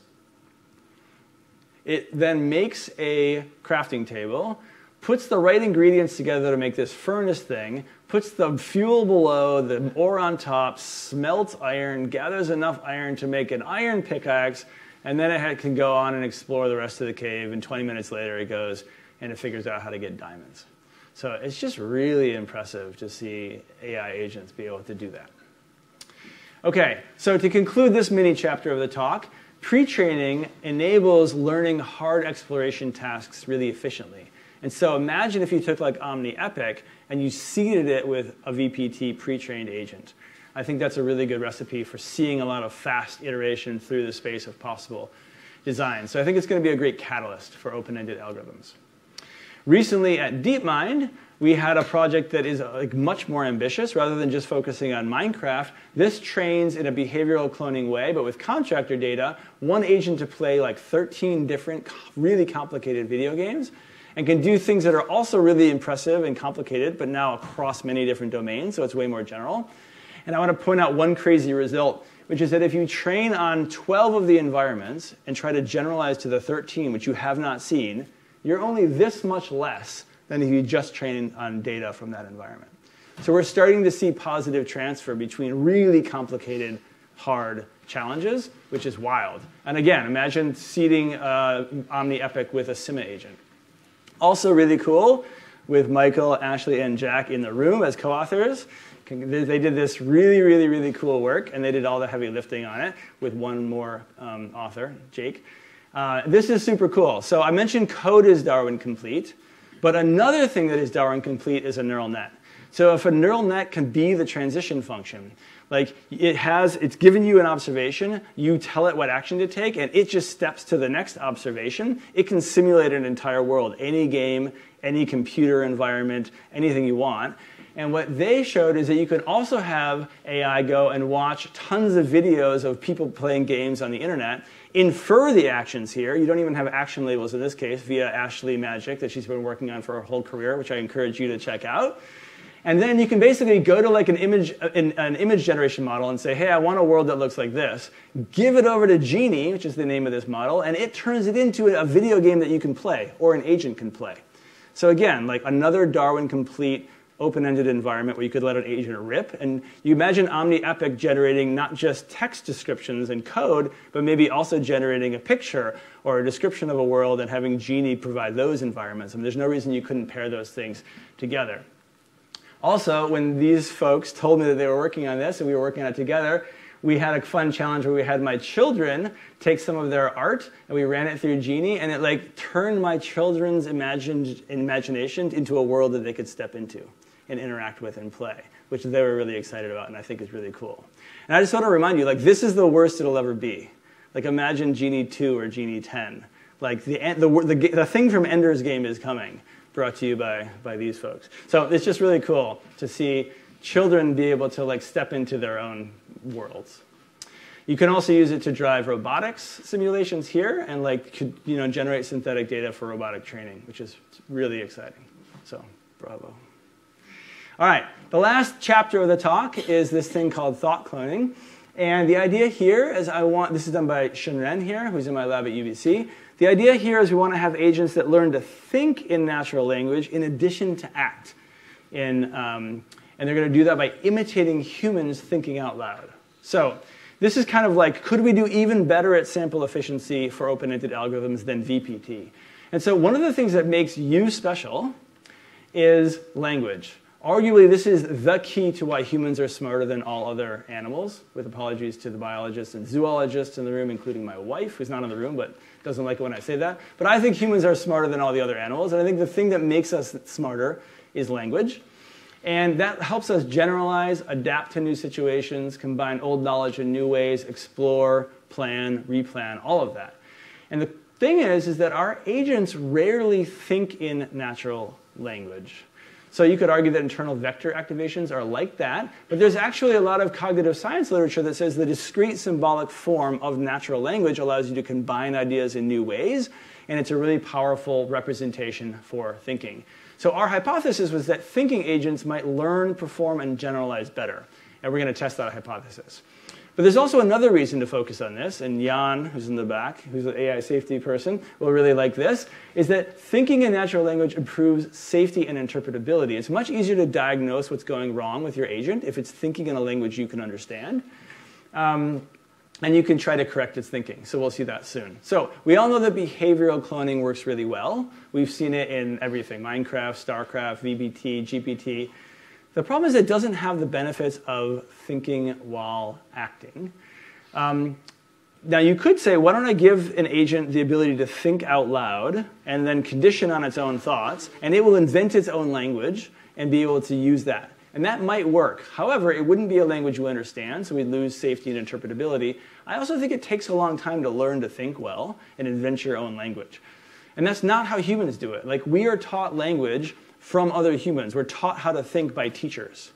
It then makes a crafting table, puts the right ingredients together to make this furnace thing, puts the fuel below, the ore on top, smelts iron, gathers enough iron to make an iron pickaxe, and then it can go on and explore the rest of the cave. And 20 minutes later, it goes and it figures out how to get diamonds. So it's just really impressive to see AI agents be able to do that. Okay, so to conclude this mini chapter of the talk, pre-training enables learning hard exploration tasks really efficiently. And so imagine if you took like OMNI-EPIC and you seeded it with a VPT pre-trained agent. I think that's a really good recipe for seeing a lot of fast iteration through the space of possible design. So I think it's going to be a great catalyst for open-ended algorithms. Recently at DeepMind, we had a project that is like much more ambitious. Rather than just focusing on Minecraft, this trains in a behavioral cloning way, but with contractor data, one agent to play like 13 different really complicated video games, and can do things that are also really impressive and complicated, but now across many different domains, so it's way more general. And I want to point out one crazy result. which is that if you train on 12 of the environments and try to generalize to the 13, which you have not seen, you're only this much less than if you just train on data from that environment. So we're starting to see positive transfer between really complicated, hard challenges, which is wild. And again, imagine seeding OMNI-EPIC with a SIMA agent. Also really cool, with Michael, Ashley, and Jack in the room as co-authors, they did this really, really, really cool work, and they did all the heavy lifting on it with one more author, Jake. This is super cool. So I mentioned code is Darwin complete, but another thing that is Darwin complete is a neural net. So if a neural net can be the transition function, like it's given you an observation, you tell it what action to take, and it just steps to the next observation. It can simulate an entire world, any game, any computer environment, anything you want. And what they showed is that you could also have AI go and watch tons of videos of people playing games on the internet, infer the actions here. You don't even have action labels in this case via Ashley Magic that she's been working on for her whole career, which I encourage you to check out. And then you can basically go to like an image generation model and say, hey, I want a world that looks like this. Give it over to Genie, which is the name of this model, and it turns it into a video game that you can play or an agent can play. So again, like another Darwin complete open-ended environment where you could let an agent rip. And you imagine OMNI-EPIC generating not just text descriptions and code, but maybe also generating a picture or a description of a world and having Genie provide those environments. I mean, there's no reason you couldn't pair those things together. Also, when these folks told me that they were working on this and we were working on it together, we had a fun challenge where we had my children take some of their art and we ran it through Genie, and it like turned my children's imagination into a world that they could step into and interact with and play, which they were really excited about and I think is really cool. And I just want to remind you, like, this is the worst it'll ever be. Like, imagine Genie 2 or Genie 10. Like, the thing from Ender's Game is coming, brought to you by these folks. So it's just really cool to see children be able to like step into their own worlds. You can also use it to drive robotics simulations here and like generate synthetic data for robotic training, which is really exciting. So bravo. All right, the last chapter of the talk is this thing called thought cloning. And the idea here is this is done by Shunren here, who's in my lab at UBC. The idea here is we want to have agents that learn to think in natural language in addition to act. And they're going to do that by imitating humans thinking out loud. So this is kind of like, could we do even better at sample efficiency for open-ended algorithms than VPT? And so one of the things that makes you special is language. Arguably, this is the key to why humans are smarter than all other animals, with apologies to the biologists and zoologists in the room, including my wife, who's not in the room, but doesn't like it when I say that. But I think humans are smarter than all the other animals, and I think the thing that makes us smarter is language. And that helps us generalize, adapt to new situations, combine old knowledge in new ways, explore, plan, replan, all of that. And the thing is that our agents rarely think in natural language. So you could argue that internal vector activations are like that, but there's actually a lot of cognitive science literature that says the discrete symbolic form of natural language allows you to combine ideas in new ways, and it's a really powerful representation for thinking. So our hypothesis was that thinking agents might learn, perform, and generalize better, and we're going to test that hypothesis. But there's also another reason to focus on this, and Jan, who's in the back, who's an AI safety person, will really like this, is that thinking in natural language improves safety and interpretability. It's much easier to diagnose what's going wrong with your agent if it's thinking in a language you can understand. And you can try to correct its thinking. So we'll see that soon. So we all know that behavioral cloning works really well. We've seen it in everything, Minecraft, StarCraft, VBT, GPT. The problem is it doesn't have the benefits of thinking while acting. Now you could say, why don't I give an agent the ability to think out loud and then condition on its own thoughts, and it will invent its own language and be able to use that. And that might work. However, it wouldn't be a language we understand, so we'd lose safety and interpretability. I also think it takes a long time to learn to think well and invent your own language. And that's not how humans do it. Like, we are taught language from other humans. We're taught how to think by teachers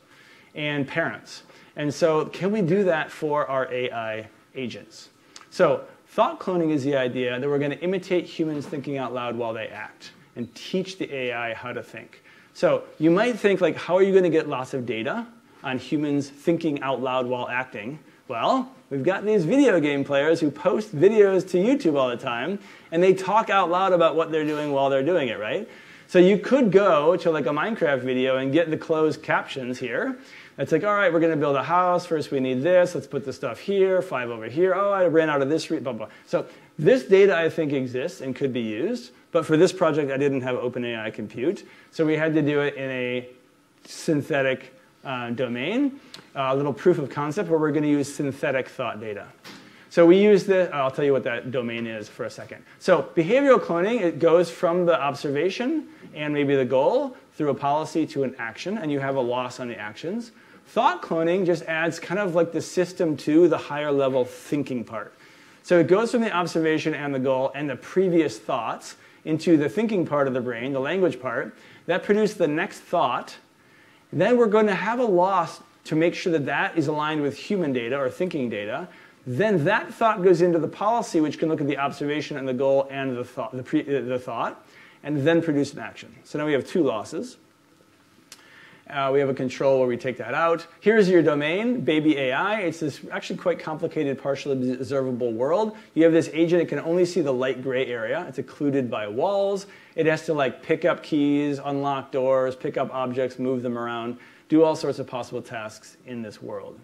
and parents. And so can we do that for our AI agents? So thought cloning is the idea that we're going to imitate humans thinking out loud while they act and teach the AI how to think. So you might think, like, how are you going to get lots of data on humans thinking out loud while acting? Well, we've got these video game players who post videos to YouTube all the time, and they talk out loud about what they're doing while they're doing it, right? So you could go to like a Minecraft video and get the closed captions here. It's like, all right, we're going to build a house. First, we need this. Let's put the stuff here, 5 over here. Oh, I ran out of this, blah, blah. So this data, I think, exists and could be used. But for this project, I didn't have OpenAI compute. So we had to do it in a synthetic domain, a little proof of concept where we're going to use synthetic thought data. So we use the, I'll tell you what that domain is for a second. So behavioral cloning, it goes from the observation and maybe the goal through a policy to an action, and you have a loss on the actions. Thought cloning just adds kind of like the system to the higher level thinking part. So it goes from the observation and the goal and the previous thoughts into the thinking part of the brain, the language part, that produces the next thought. Then we're going to have a loss to make sure that that is aligned with human data or thinking data. Then that thought goes into the policy, which can look at the observation and the goal and the thought, and then produce an action. So now we have 2 losses. We have a control where we take that out. Here's your domain, baby AI. It's this actually quite complicated, partially observable world. You have this agent. It can only see the light gray area. It's occluded by walls. It has to like pick up keys, unlock doors, pick up objects, move them around, do all sorts of possible tasks in this world.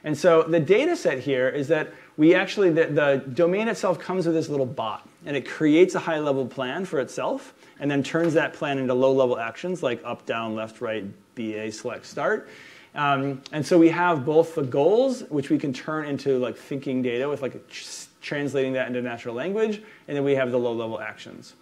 And so the data set here is that we actually, the domain itself comes with this little bot. And it creates a high-level plan for itself, and then turns that plan into low-level actions like up, down, left, right, BA, select, start. And so we have both the goals, which we can turn into like thinking data with like translating that into natural language, and then we have the low-level actions.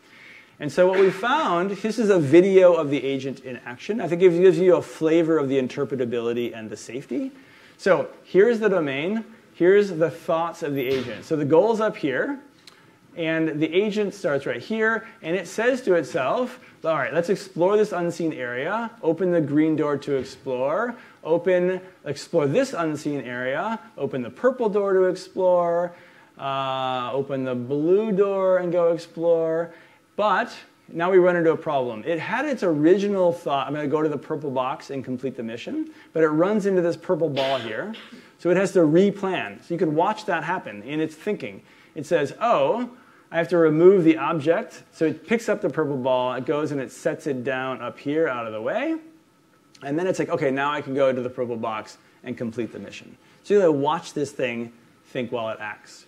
And so what we found, this is a video of the agent in action. I think it gives you a flavor of the interpretability and the safety. So here's the domain. Here's the thoughts of the agent. So the goal's up here. And the agent starts right here, and it says to itself, all right, let's explore this unseen area, open the green door to explore, explore this unseen area, open the purple door to explore, open the blue door and go explore. But now we run into a problem. It had its original thought, I'm going to go to the purple box and complete the mission, but it runs into this purple ball here. So it has to replan. So you can watch that happen in its thinking. It says, oh, I have to remove the object. So it picks up the purple ball, it goes and it sets it down up here out of the way. And then it's like, okay, now I can go to the purple box and complete the mission. So you have to watch this thing think while it acts.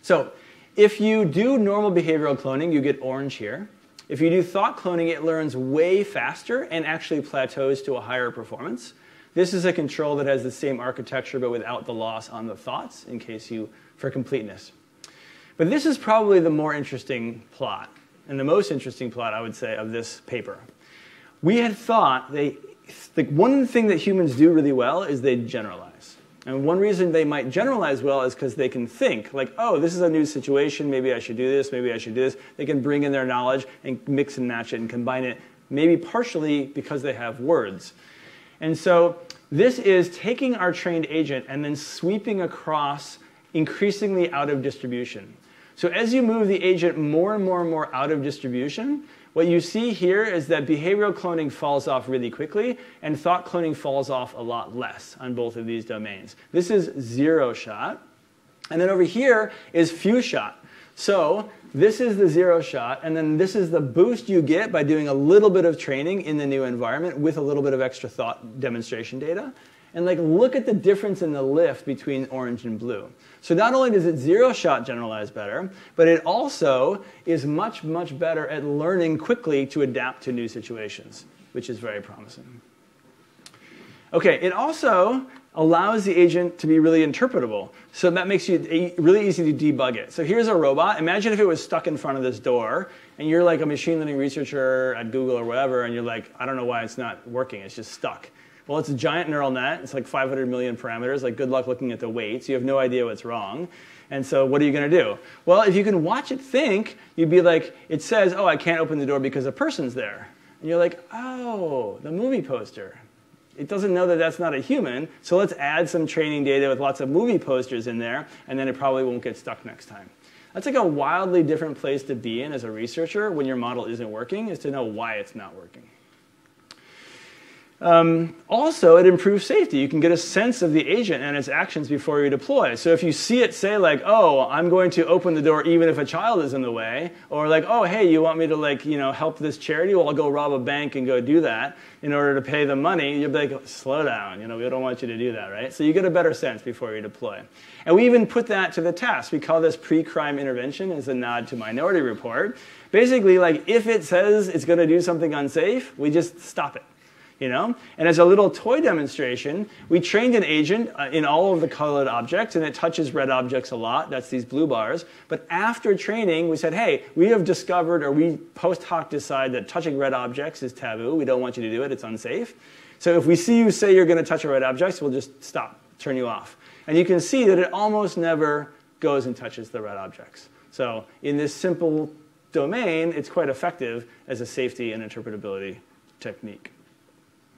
So if you do normal behavioral cloning, you get orange here. If you do thought cloning, it learns way faster and actually plateaus to a higher performance. This is a control that has the same architecture but without the loss on the thoughts for completeness. But this is probably the more interesting plot, and the most interesting plot, I would say, of this paper. We had thought one thing that humans do really well is they generalize. And one reason they might generalize well is because they can think, like, oh, this is a new situation, maybe I should do this, maybe I should do this. They can bring in their knowledge and mix and match it and combine it, maybe partially because they have words. And so this is taking our trained agent and then sweeping across increasingly out of distribution. So as you move the agent more and more and more out of distribution, what you see here is that behavioral cloning falls off really quickly, and thought cloning falls off a lot less on both of these domains. This is 0 shot. And then over here is few shot. So this is the 0 shot, and then this is the boost you get by doing a little bit of training in the new environment with a little bit of extra thought demonstration data. And like, look at the difference in the lift between orange and blue. So not only does it 0 shot generalize better, but it also is much, much better at learning quickly to adapt to new situations, which is very promising. Okay, it also allows the agent to be really interpretable. So that makes it really easy to debug it. So here's a robot. Imagine if it was stuck in front of this door, and you're like a machine learning researcher at Google or whatever, and you're like, I don't know why it's not working. It's just stuck. Well, it's a giant neural net. It's like 500 million parameters. Like, good luck looking at the weights. You have no idea what's wrong. And so what are you going to do? Well, if you can watch it think, you'd be like, it says, oh, I can't open the door because a person's there. And you're like, oh, the movie poster. It doesn't know that that's not a human, so let's add some training data with lots of movie posters in there, and then it probably won't get stuck next time. That's like a wildly different place to be in as a researcher when your model isn't working, is to know why it's not working. Also, it improves safety. You can get a sense of the agent and its actions before you deploy. So if you see it say like, oh, I'm going to open the door even if a child is in the way, or like, oh, hey, you want me to like, help this charity? Well, I'll go rob a bank and go do that in order to pay them money. You'll be like, slow down. We don't want you to do that, right? So you get a better sense before you deploy. And we even put that to the test. We call this pre-crime intervention as a nod to Minority Report. Basically, like if it says it's going to do something unsafe, we just stop it. And as a little toy demonstration, we trained an agent in all of the colored objects, and it touches red objects a lot. That's these blue bars. But after training, we said, hey, we have discovered, or we post hoc decide that touching red objects is taboo. We don't want you to do it. It's unsafe. So if we see you say you're going to touch a red object, we'll just stop, turn you off. And you can see that it almost never goes and touches the red objects. So in this simple domain, it's quite effective as a safety and interpretability technique.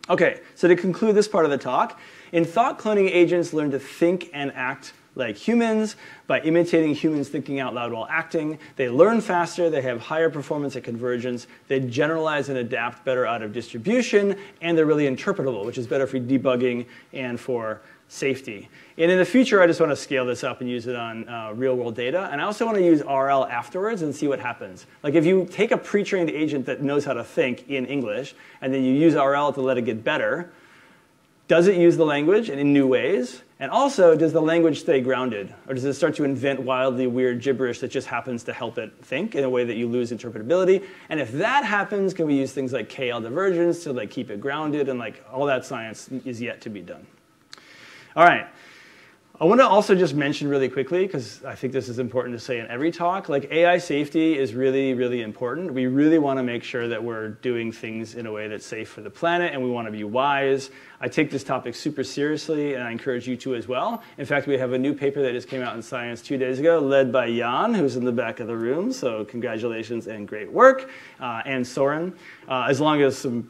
Okay, so to conclude this part of the talk, in thought cloning, agents learn to think and act like humans by imitating humans thinking out loud while acting. They learn faster, they have higher performance at convergence, they generalize and adapt better out of distribution, and they're really interpretable, which is better for debugging and for safety. And in the future, I just want to scale this up and use it on real-world data. And I also want to use RL afterwards and see what happens. Like if you take a pre-trained agent that knows how to think in English, and then you use RL to let it get better, does it use the language in new ways? And also, does the language stay grounded? Or does it start to invent wildly weird gibberish that just happens to help it think in a way that you lose interpretability? And if that happens, can we use things like KL divergence to like keep it grounded? And like all that science is yet to be done. All right. I want to also just mention really quickly, because I think this is important to say in every talk, like AI safety is really, really important. We really want to make sure that we're doing things in a way that's safe for the planet, and we want to be wise. I take this topic super seriously, and I encourage you to as well. In fact, we have a new paper that just came out in Science 2 days ago, led by Jan, who's in the back of the room, so congratulations and great work, and Soren, as long as some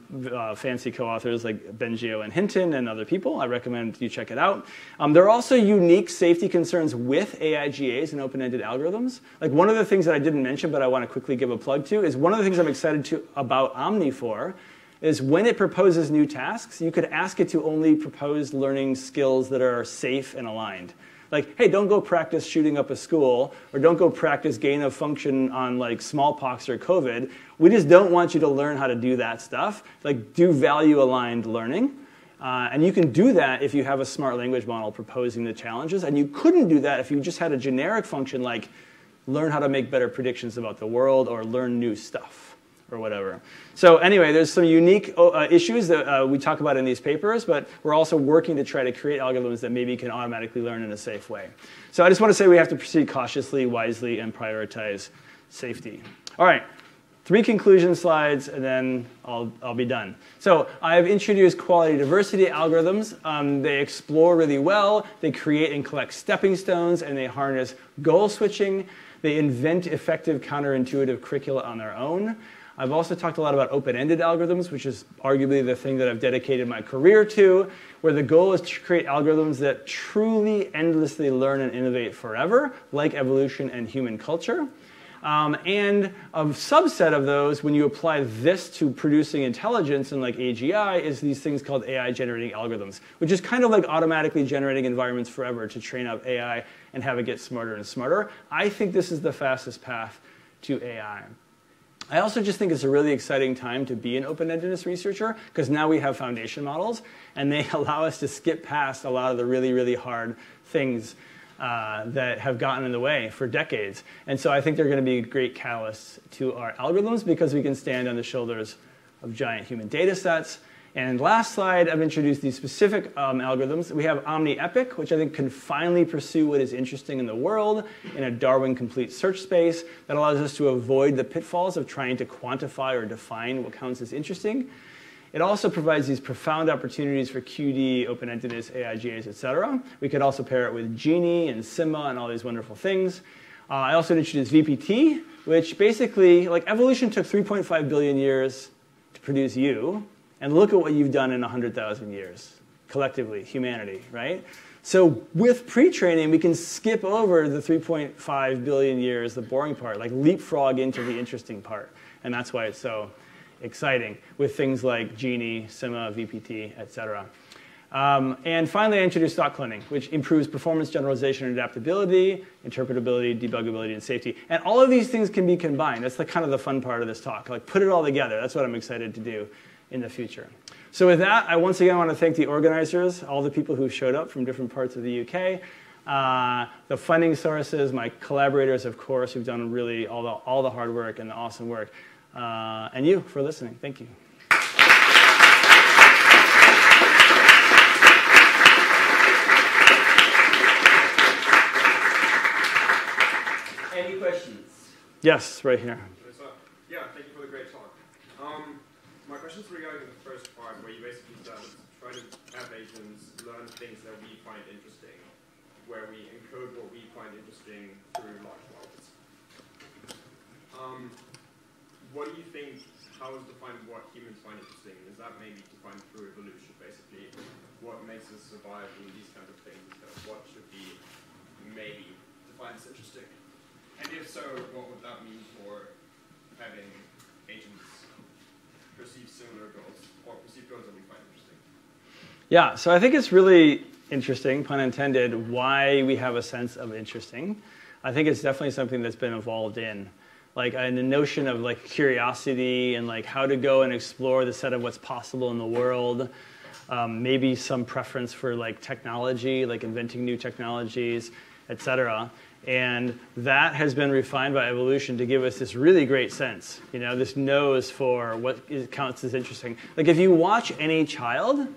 fancy co-authors like Bengio and Hinton and other people. I recommend you check it out. There are also unique safety concerns with AIGAs and open-ended algorithms. Like one of the things that I didn't mention, but I want to quickly give a plug to, is one of the things I'm excited about OMNI for, is when it proposes new tasks, you could ask it to only propose learning skills that are safe and aligned. Like, hey, don't go practice shooting up a school, or don't go practice gain of function on like smallpox or COVID. We just don't want you to learn how to do that stuff. Like, do value-aligned learning. And you can do that if you have a smart language model proposing the challenges. And you couldn't do that if you just had a generic function like learn how to make better predictions about the world or learn new stuff or whatever. So anyway, there's some unique issues that we talk about in these papers, but we're also working to try to create algorithms that maybe can automatically learn in a safe way. So I just want to say we have to proceed cautiously, wisely, and prioritize safety. All right. 3 conclusion slides, and then I'll be done. So I've introduced quality diversity algorithms. They explore really well. They create and collect stepping stones, and they harness goal switching. They invent effective counterintuitive curricula on their own. I've also talked a lot about open-ended algorithms, which is arguably the thing that I've dedicated my career to, where the goal is to create algorithms that truly endlessly learn and innovate forever, like evolution and human culture. And a subset of those, when you apply this to producing intelligence in like AGI, is these things called AI generating algorithms, which is kind of like automatically generating environments forever to train up AI and have it get smarter and smarter. I think this is the fastest path to AI. I also just think it's a really exciting time to be an open-endedness researcher, because now we have foundation models, and they allow us to skip past a lot of the really, really hard things that have gotten in the way for decades. And so I think they're going to be great catalysts to our algorithms, because we can stand on the shoulders of giant human data sets. And last slide, I've introduced these specific algorithms. We have OMNI-EPIC, which I think can finally pursue what is interesting in the world in a Darwin complete search space that allows us to avoid the pitfalls of trying to quantify or define what counts as interesting. It also provides these profound opportunities for QD, open-endedness, AIGAs, et cetera. We could also pair it with Genie and Sima and all these wonderful things. I also introduced VPT, which basically, like evolution took 3.5 billion years to produce you. And look at what you've done in 100,000 years, collectively, humanity, right? So with pre-training, we can skip over the 3.5 billion years, the boring part, like leapfrog into the interesting part. And that's why it's so exciting with things like Genie, Sima, VPT, etc. And finally, I introduced thought cloning, which improves performance, generalization, and adaptability, interpretability, debuggability, and safety. And all of these things can be combined. That's kind of the fun part of this talk. Like, put it all together. That's what I'm excited to do in the future. So with that, I once again want to thank the organizers, all the people who showed up from different parts of the UK, the funding sources, my collaborators, of course, who've done really all the hard work and the awesome work, and you for listening. Thank you. Any questions? Yes, right here. Yeah, thank you for the great talk. My question is regarding the first part, where you basically said try to have agents learn things that we find interesting, where we encode what we find interesting through large models. What do you think, how is defined what humans find interesting? Is that maybe defined through evolution, basically? What makes us survive in these kinds of things? What should be maybe defined as interesting? And if so, what would that mean for having agents perceive similar goals, or perceive goals that we find interesting? Yeah, so I think it's really interesting, pun intended, why we have a sense of interesting. I think it's definitely something that's been evolved in. Like, and the notion of like curiosity and like how to go and explore the set of what's possible in the world. Maybe some preference for like technology, like inventing new technologies, etc. And that has been refined by evolution to give us this really great sense, this nose for what counts as interesting. Like if you watch any child,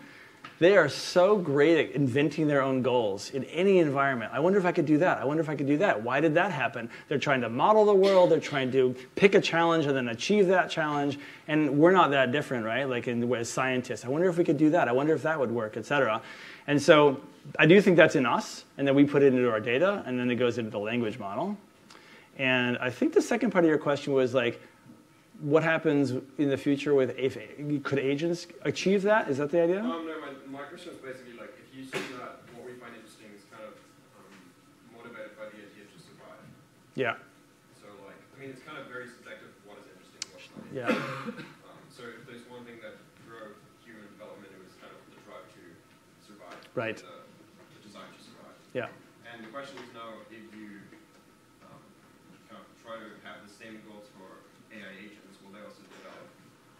they are so great at inventing their own goals in any environment. I wonder if I could do that. I wonder if I could do that. Why did that happen? They're trying to model the world. They're trying to pick a challenge and then achieve that challenge. And we're not that different, right? Like as scientists, I wonder if we could do that. I wonder if that would work, et cetera. And so I do think that's in us, and then we put it into our data, and then it goes into the language model. And I think the second part of your question was like, what happens in the future with could agents achieve that? Is that the idea? No, my question is basically like, if you see that what we find interesting is kind of motivated by the idea to survive. Yeah. So like, I mean, it's kind of very subjective what is interesting, what's not. Yeah. So if there's one thing that drove human development, it was kind of the drive to survive. Right. The desire to survive. Yeah. And the question is now, if you kind of try to have the same goals for AI agents, will they also develop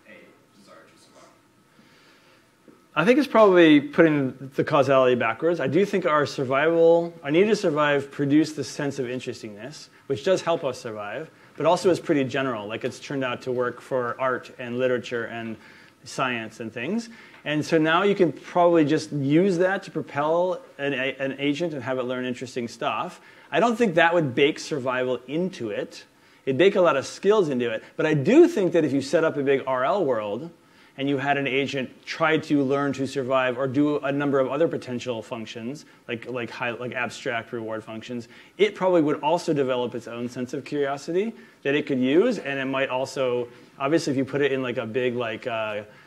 a desire to survive? I think it's probably putting the causality backwards. I do think our need to survive produced this sense of interestingness, which does help us survive, but also is pretty general. Like it's turned out to work for art and literature and science and things. And so now you can probably just use that to propel an agent and have it learn interesting stuff. I don't think that would bake survival into it. It'd bake a lot of skills into it. But I do think that if you set up a big RL world and you had an agent try to learn to survive or do a number of other potential functions, like abstract reward functions, it probably would also develop its own sense of curiosity that it could use. And it might also, obviously, if you put it in like a big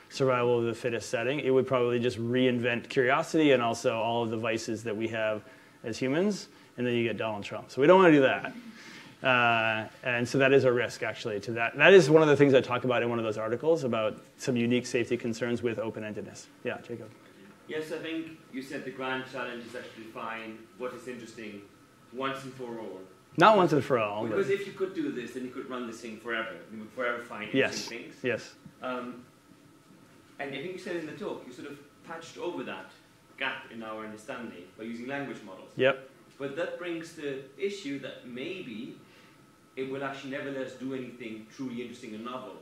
survival of the fittest setting, it would probably just reinvent curiosity and also all of the vices that we have as humans. And then you get Donald Trump. So we don't want to do that. And so that is a risk, actually, to that. That is one of the things I talk about in one of those articles about some unique safety concerns with open-endedness. Yeah, Jacob. Yes, I think you said the grand challenge is actually to find what is interesting once and for all. Not once and for all. Because if you could do this, then you could run this thing forever. You would forever find interesting things. Yes. And I think you said in the talk, you sort of patched over that gap in our understanding by using language models. Yep. But that brings the issue that maybe it will actually never let us do anything truly interesting and novel,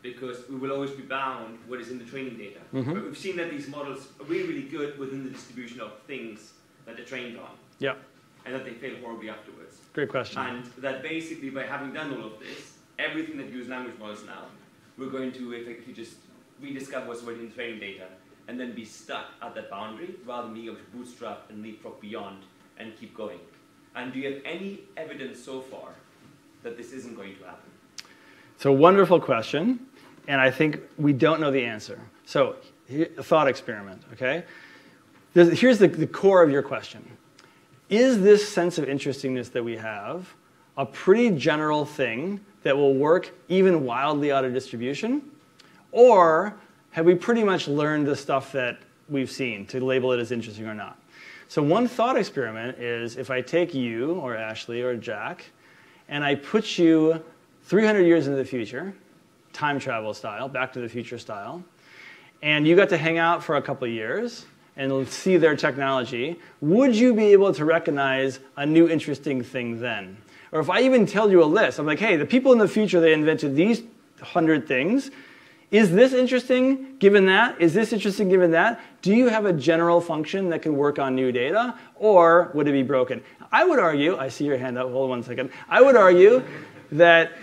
because we will always be bound what is in the training data. Mm-hmm. But we've seen that these models are really, really good within the distribution of things that they're trained on. Yep. And that they fail horribly afterwards. Great question. And that basically by having done all of this, everything that uses language models now, we're going to effectively just rediscover what's already in the training data and then be stuck at that boundary rather than being able to bootstrap and leapfrog beyond and keep going. And do you have any evidence so far that this isn't going to happen? It's a wonderful question, and I think we don't know the answer. So, a thought experiment, okay? Here's the core of your question. Is this sense of interestingness that we have a pretty general thing that will work even wildly out of distribution? Or have we pretty much learned the stuff that we've seen to label it as interesting or not? So one thought experiment is if I take you or Ashley or Jack and I put you 300 years into the future, time travel style, Back to the Future style, and you got to hang out for a couple of years and see their technology, would you be able to recognize a new interesting thing then? Or if I even tell you a list, I'm like, hey, the people in the future, they invented these 100 things. Is this interesting given that? Is this interesting given that? Do you have a general function that can work on new data? Or would it be broken? I would argue, I see your hand up, hold on 1 second. I would argue that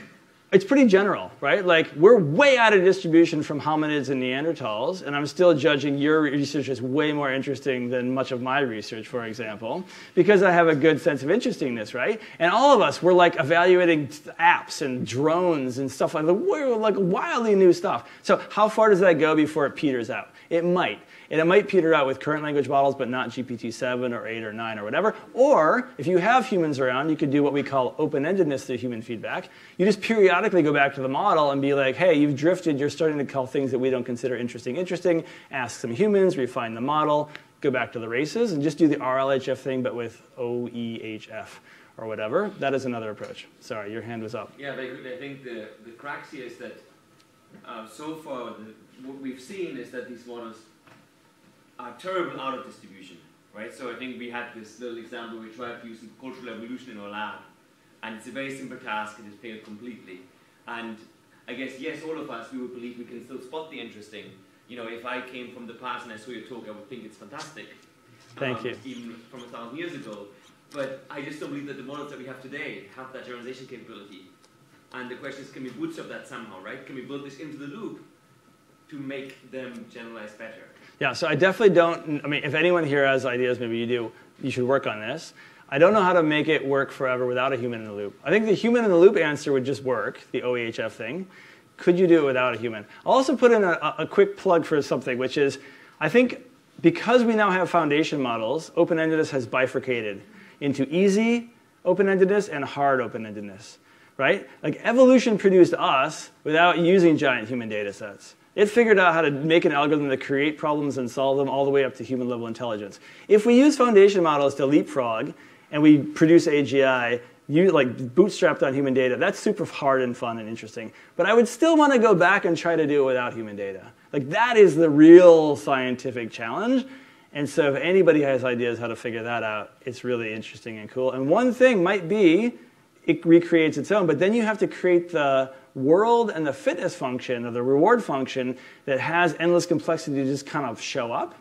it's pretty general, right? Like, we're way out of distribution from hominids and Neanderthals, and I'm still judging your research as way more interesting than much of my research, for example, because I have a good sense of interestingness, right? And all of us, we're like evaluating apps and drones and stuff like that. We're like wildly new stuff. So how far does that go before it peters out? It might. And it might peter out with current language models, but not GPT-7 or 8 or 9 or whatever. Or if you have humans around, you could do what we call open-endedness through human feedback. You just periodically go back to the model and be like, hey, you've drifted. You're starting to call things that we don't consider interesting. Ask some humans, refine the model, go back to the races, and just do the RLHF thing, but with OEHF or whatever. That is another approach. Sorry, your hand was up. Yeah, very quickly. I think the crux here is that so far what we've seen is that these models are terrible out of distribution, right? So I think we had this little example we tried using cultural evolution in our lab, and it's a very simple task and it's failed completely. And I guess, yes, all of us, we would believe we can still spot the interesting. You know, if I came from the past and I saw your talk, I would think it's fantastic. Thank you. Even from 1,000 years ago. But I just don't believe that the models that we have today have that generalization capability. And the question is, can we bootstrap that somehow, right? Can we build this into the loop to make them generalize better? Yeah, so I definitely don't, I mean, if anyone here has ideas, maybe you do, you should work on this. I don't know how to make it work forever without a human in the loop. I think the human in the loop answer would just work, the OEHF thing. Could you do it without a human? I'll also put in a quick plug for something, which is, I think because we now have foundation models, open-endedness has bifurcated into easy open-endedness and hard open-endedness, right? Like evolution produced us without using giant human data sets. It figured out how to make an algorithm to create problems and solve them all the way up to human level intelligence. If we use foundation models to leapfrog and we produce AGI, like bootstrapped on human data, that's super hard and fun and interesting. But I would still want to go back and try to do it without human data. Like that is the real scientific challenge. And so if anybody has ideas how to figure that out, it's really interesting and cool. And one thing might be it recreates its own, but then you have to create the world and the fitness function or the reward function that has endless complexity to just kind of show up.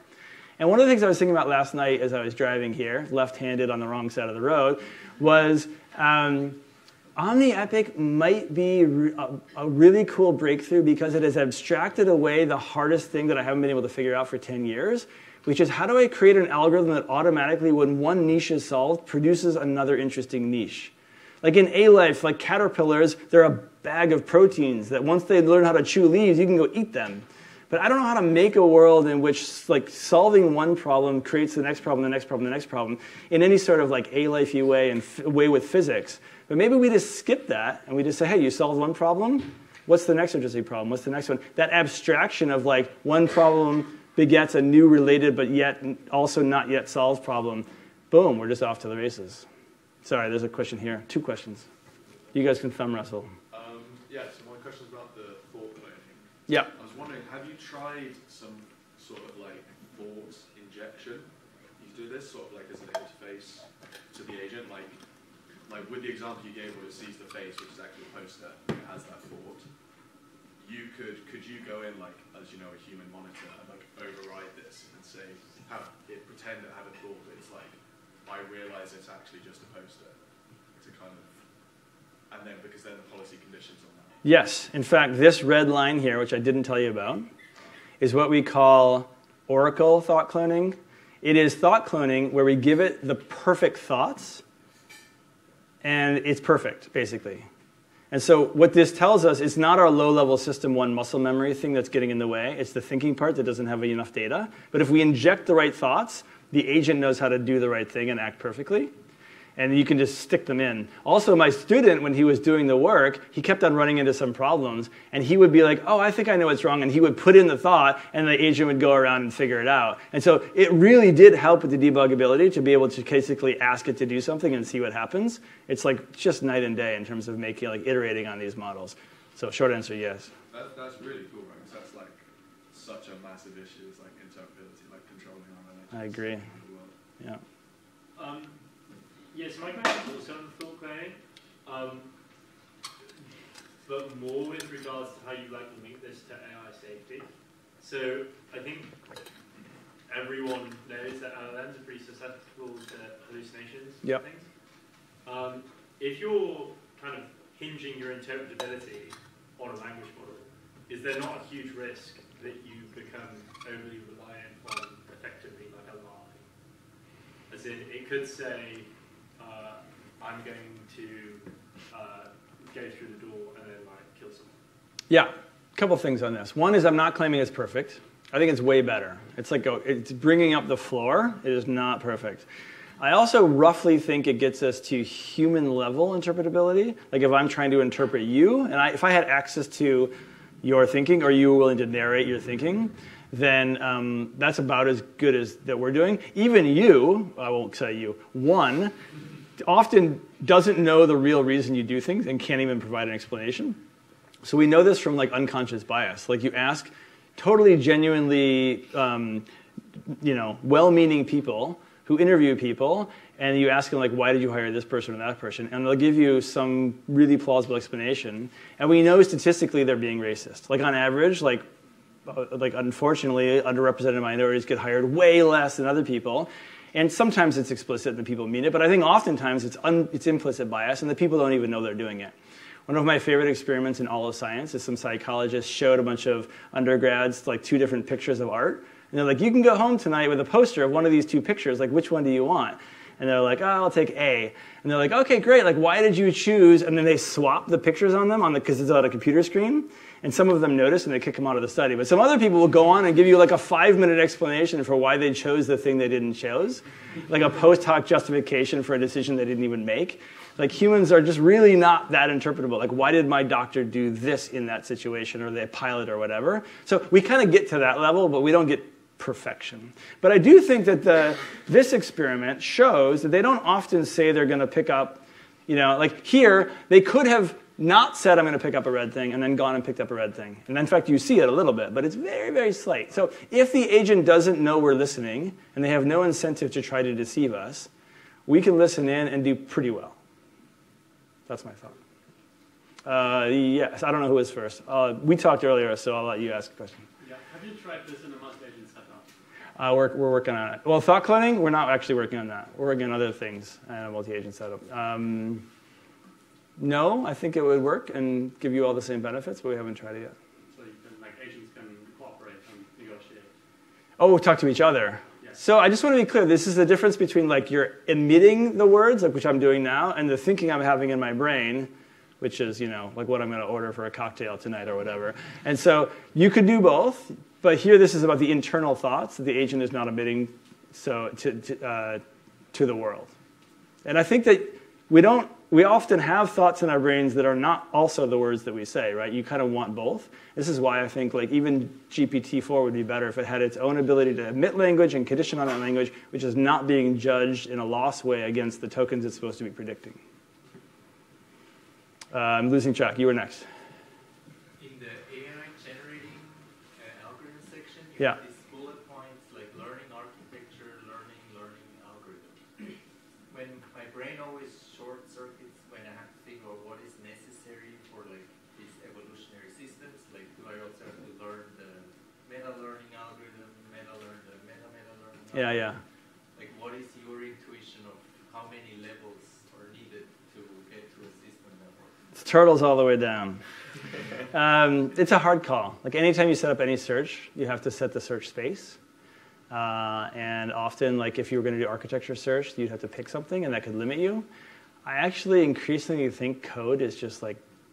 And one of the things I was thinking about last night as I was driving here, left-handed on the wrong side of the road, was OMNI-EPIC might be a really cool breakthrough because it has abstracted away the hardest thing that I haven't been able to figure out for 10 years, which is how do I create an algorithm that automatically, when one niche is solved, produces another interesting niche. Like in A-Life, like caterpillars, they're a bag of proteins that once they learn how to chew leaves, you can go eat them. But I don't know how to make a world in which like solving one problem creates the next problem, the next problem, the next problem in any sort of like A-Life-y way and way with physics. But maybe we just skip that and we just say, hey, you solved one problem, what's the next interesting problem? What's the next one? That abstraction of like one problem begets a new related but yet also not yet solved problem. Boom, we're just off to the races. Sorry, there's a question here. 2 questions. You guys can thumb wrestle. Yeah, so my question is about the thought cloning. Yeah. I was wondering, have you tried some sort of like thought injection? You do this sort of like as an interface to the agent, like with the example you gave where it sees the face, which is actually a poster, it has that thought. Could you go in like, as you know, a human monitor and like override this and say, pretend it had a thought, but it's like, I realize it's actually just a poster. To kind of, and then because then the policy conditions on that. Yes. In fact, this red line here, which I didn't tell you about, is what we call oracle thought cloning. It is thought cloning where we give it the perfect thoughts, and it's perfect, basically. And so what this tells us is not our low-level system 1 muscle memory thing that's getting in the way. It's the thinking part that doesn't have enough data. But if we inject the right thoughts, the agent knows how to do the right thing and act perfectly. And you can just stick them in. Also, my student, when he was doing the work, he kept on running into some problems. And he would be like, oh, I think I know what's wrong. And he would put in the thought, and the agent would go around and figure it out. And so it really did help with the debuggability to be able to basically ask it to do something and see what happens. It's like just night and day in terms of making, like, iterating on these models. So short answer, yes. That's really cool, right? Because that's like such a massive issue. It's like interpretability, like controlling our relationships. I agree. Yeah. Yes, my question is also on thought cloning, but more with regards to how you like to link this to AI safety. So I think everyone knows that LLMs are pretty susceptible to hallucinations and things. If you're kind of hinging your interpretability on a language model, is there not a huge risk that you become overly reliant on effectively like a lie? As in, it could say, I'm going to go through the door and then like kill someone. Yeah, a couple things on this. One is I'm not claiming it's perfect. I think it's way better. It's like it's bringing up the floor. It is not perfect. I also roughly think it gets us to human level interpretability. Like if I'm trying to interpret you, and if I had access to your thinking, or you were willing to narrate your thinking, then that's about as good as that we're doing. Even you, I won't say you, one, often doesn't know the real reason you do things and can't even provide an explanation. So we know this from like unconscious bias. Like you ask totally genuinely, well-meaning people who interview people, and you ask them like, why did you hire this person or that person? And they'll give you some really plausible explanation. And we know statistically they're being racist. Like on average, like unfortunately, underrepresented minorities get hired way less than other people. And sometimes it's explicit and the people mean it, but I think oftentimes it's implicit bias and the people don't even know they're doing it. One of my favorite experiments in all of science is some psychologists showed a bunch of undergrads like 2 different pictures of art. And they're like, you can go home tonight with a poster of one of these 2 pictures. Like, which one do you want? And they're like, oh, I'll take A. And they're like, okay, great. Like, why did you choose? And then they swap the pictures on them because it's on a computer screen. And some of them notice and they kick them out of the study. But some other people will go on and give you like a 5-minute explanation for why they chose the thing they didn't choose. Like a post hoc justification for a decision they didn't even make. Like humans are just really not that interpretable. Like why did my doctor do this in that situation, or the pilot or whatever? So we kind of get to that level, but we don't get perfection. But I do think that this experiment shows that they don't often say they're going to pick up, like here, they could have not said I'm going to pick up a red thing and then gone and picked up a red thing. And in fact, you see it a little bit, but it's very, very slight. So if the agent doesn't know we're listening and they have no incentive to try to deceive us, we can listen in and do pretty well. That's my thought. Yes, I don't know who was first. We talked earlier, so I'll let you ask a question. Yeah. Have you tried this in a multi-agent setup? We're working on it. Well, thought cloning, we're not actually working on that. We're working on other things in a multi-agent setup. No, I think it would work and give you all the same benefits, but we haven't tried it yet. So you can, agents can cooperate and negotiate. Oh, talk to each other. Yeah. So I just want to be clear. This is the difference between you're emitting the words, which I'm doing now, and the thinking I'm having in my brain, which is like what I'm going to order for a cocktail tonight or whatever. And so you could do both, but here this is about the internal thoughts that the agent is not emitting to the world. And I think that we often have thoughts in our brains that are not also the words that we say, right? You kind of want both. This is why I think even GPT-4 would be better if it had its own ability to emit language and condition on that language, which is not being judged in a loss way against the tokens it's supposed to be predicting. I'm losing track. You were next. In the AI generating algorithm section, you Yeah. have these bullet points like learning architecture, learning algorithm. When my brain always short circuits when I have to think of what is necessary for these evolutionary systems, do I also have to learn the meta-learning algorithm, meta-learn the meta-meta-learning algorithm? Yeah. What is your intuition of how many levels are needed to get to a system that works? It's turtles all the way down. It's a hard call. Anytime you set up any search, you have to set the search space. And often, if you were going to do architecture search, you'd have to pick something, and that could limit you. I actually increasingly think code is just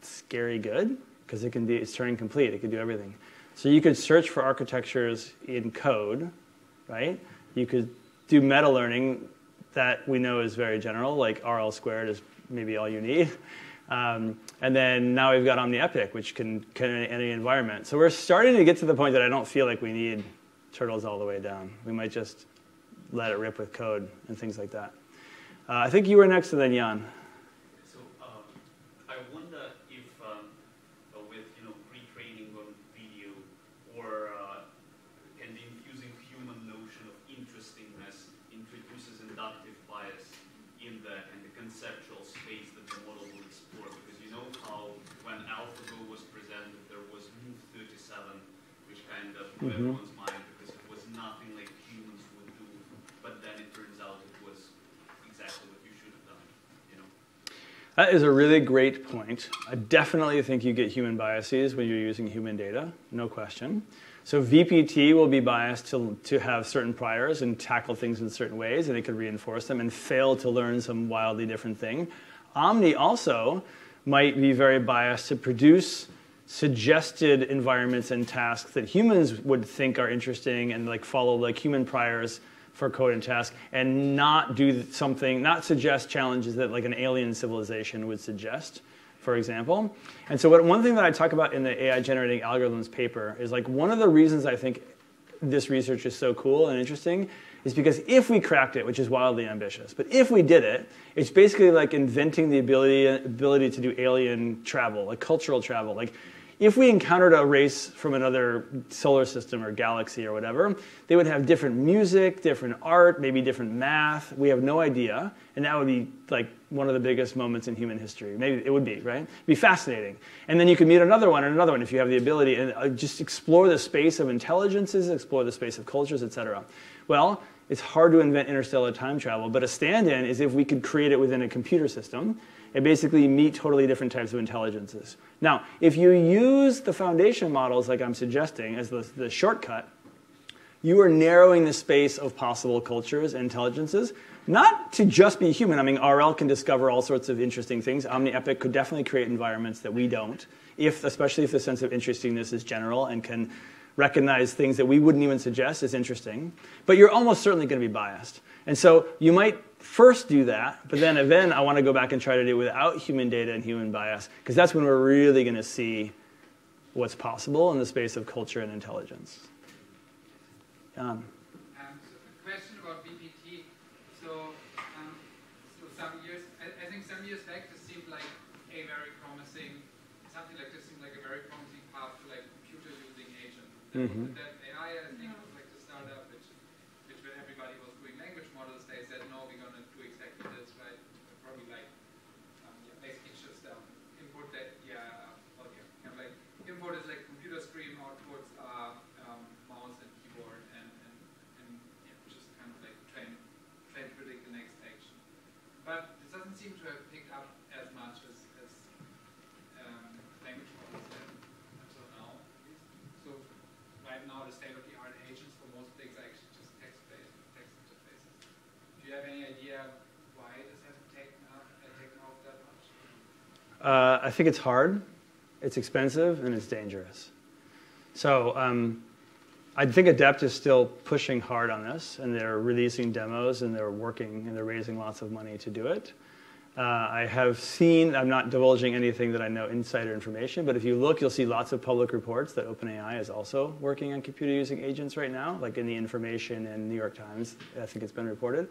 scary good, because it's Turing complete. It can do everything. So you could search for architectures in code, right? You could do meta learning that we know is very general, like RL squared is maybe all you need. And then now we've got OMNI-EPIC, which can in any environment. So we're starting to get to the point that I don't feel like we need turtles all the way down. We might just let it rip with code and things like that. I think you were next, and then Jan. So I wonder if with pre-training on video or and infusing human notion of interestingness introduces inductive bias in the conceptual space that the model will explore, because you know how when AlphaGo was presented there was move 37, which kind of blew everyone's mind because it was nothing like humans would do, but then it turns out it was exactly what you should have done, That is a really great point. I definitely think you get human biases when you're using human data, no question. So VPT will be biased to have certain priors and tackle things in certain ways, and it could reinforce them and fail to learn some wildly different thing. Omni also might be very biased to produce suggested environments and tasks that humans would think are interesting and like follow like human priors for code and task, and not do something, not suggest challenges that like an alien civilization would suggest, for example. And so one thing that I talk about in the AI generating algorithms paper is like one of the reasons I think this research is so cool and interesting is because if we cracked it, which is wildly ambitious, but if we did it, it's basically like inventing the ability to do alien travel, like cultural travel. Like if we encountered a race from another solar system or galaxy or whatever, they would have different music, different art, maybe different math. We have no idea. And that would be like one of the biggest moments in human history. Maybe it would be, right? It'd be fascinating. And then you could meet another one and another one if you have the ability, and just explore the space of intelligences, explore the space of cultures, etc. Well, it's hard to invent interstellar time travel, but a stand-in is if we could create it within a computer system and basically meet totally different types of intelligences. Now, if you use the foundation models like I'm suggesting as the shortcut, you are narrowing the space of possible cultures and intelligences, not to just be human. I mean, RL can discover all sorts of interesting things. OMNI-EPIC could definitely create environments that we don't, especially if the sense of interestingness is general and can recognize things that we wouldn't even suggest as interesting. But you're almost certainly going to be biased. And so you might first do that, but then I want to go back and try to do it without human data and human bias, because that's when we're really going to see what's possible in the space of culture and intelligence. So a question about VPT. So some years, I think some years back, this seemed like a very promising, something like this seemed like a very promising path to like computer using agents. That AI, I think, was like the startup, which when everybody was doing language models, they said, no, we're going to do exactly this, right? Probably like basically just input that, kind of like input is like computer screen, outputs are mouse and keyboard, and just kind of like train to predict the next action. But this doesn't seem to have picked up as much as language models have until now. So right now, the state-of-the-art agents for most things are actually just text-based text interfaces. Do you have any idea why this hasn't taken off that much? I think it's hard, it's expensive, and it's dangerous. So I think Adept is still pushing hard on this, and they're releasing demos, and they're working, and they're raising lots of money to do it. I have seen, I'm not divulging anything that I know insider information, but if you look, you'll see lots of public reports that OpenAI is also working on computer using agents right now, like in the Information and New York Times, I think it's been reported.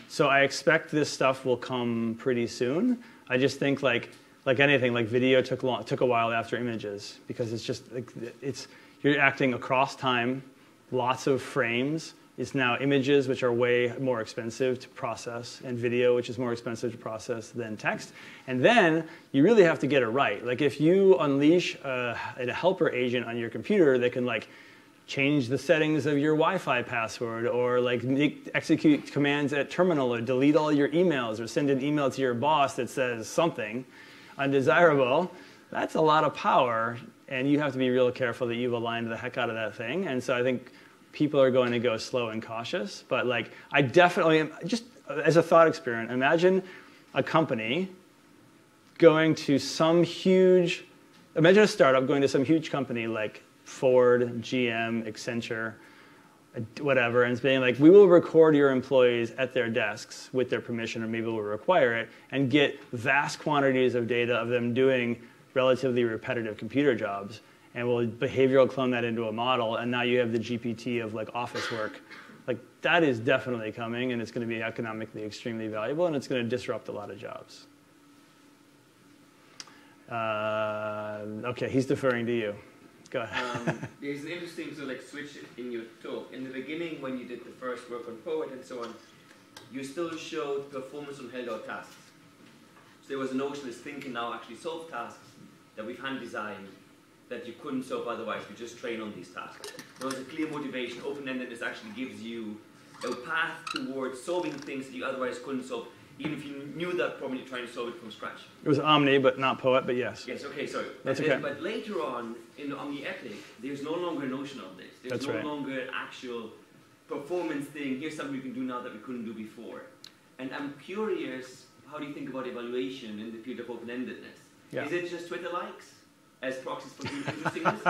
So I expect this stuff will come pretty soon. I just think like anything, like video took a while after images, because it's just like you're acting across time, lots of frames. It's now images, which are way more expensive to process, and video, which is more expensive to process than text. And then you really have to get it right. Like if you unleash a helper agent on your computer that can like change the settings of your Wi-Fi password, or like execute commands at terminal, or delete all your emails, or send an email to your boss that says something undesirable, that's a lot of power, and you have to be real careful that you've aligned the heck out of that thing. And so I think people are going to go slow and cautious. But like, I definitely, just as a thought experiment, imagine a company going to some huge, imagine a startup going to some huge company like Ford, GM, Accenture, whatever, and it's being like, we will record your employees at their desks with their permission, or maybe we'll require it, and get vast quantities of data of them doing relatively repetitive computer jobs, and we'll behavioral clone that into a model, and now you have the GPT of like office work. Like, that is definitely coming, and it's going to be economically extremely valuable, and it's going to disrupt a lot of jobs. Okay, he's deferring to you. Go ahead. There's an interesting switch in your talk. In the beginning, when you did the first work on Poet and so on, you still showed performance on held out tasks. So there was a notion that thinking now actually solve tasks that we've hand designed that you couldn't solve otherwise. We just train on these tasks. There was a clear motivation. Open-endedness actually gives you a path towards solving things that you otherwise couldn't solve, even if you knew that problem, you're trying to solve it from scratch. It was Omni, but not Poet, but yes. Yes, okay, sorry. That's okay. But later on, in the OMNI-EPIC, there's no longer a notion of this. There's no longer an actual performance thing. Here's something we can do now that we couldn't do before. And I'm curious, how do you think about evaluation in the field of open-endedness? Yeah. Is it just Twitter likes as proxies for human interestingness?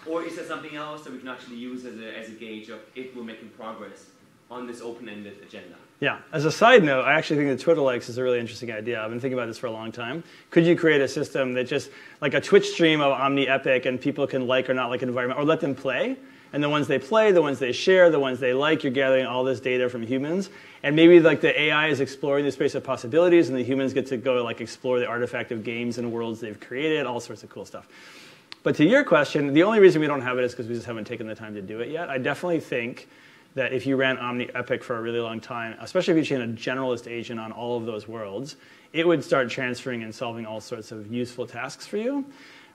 Or is there something else that we can actually use as a gauge of if we're making progress on this open-ended agenda? Yeah. As a side note, I actually think that Twitter likes is a really interesting idea. I've been thinking about this for a long time. Could you create a system that just, like a Twitch stream of OMNI-EPIC, and people can like or not like an environment, or let them play? And the ones they play, the ones they share, the ones they like, you're gathering all this data from humans. And maybe like the AI is exploring the space of possibilities, and the humans get to go like explore the artifact of games and worlds they've created, all sorts of cool stuff. But to your question, the only reason we don't have it is because we just haven't taken the time to do it yet. I definitely think that if you ran OMNI-EPIC for a really long time, especially if you train a generalist agent on all of those worlds, it would start transferring and solving all sorts of useful tasks for you.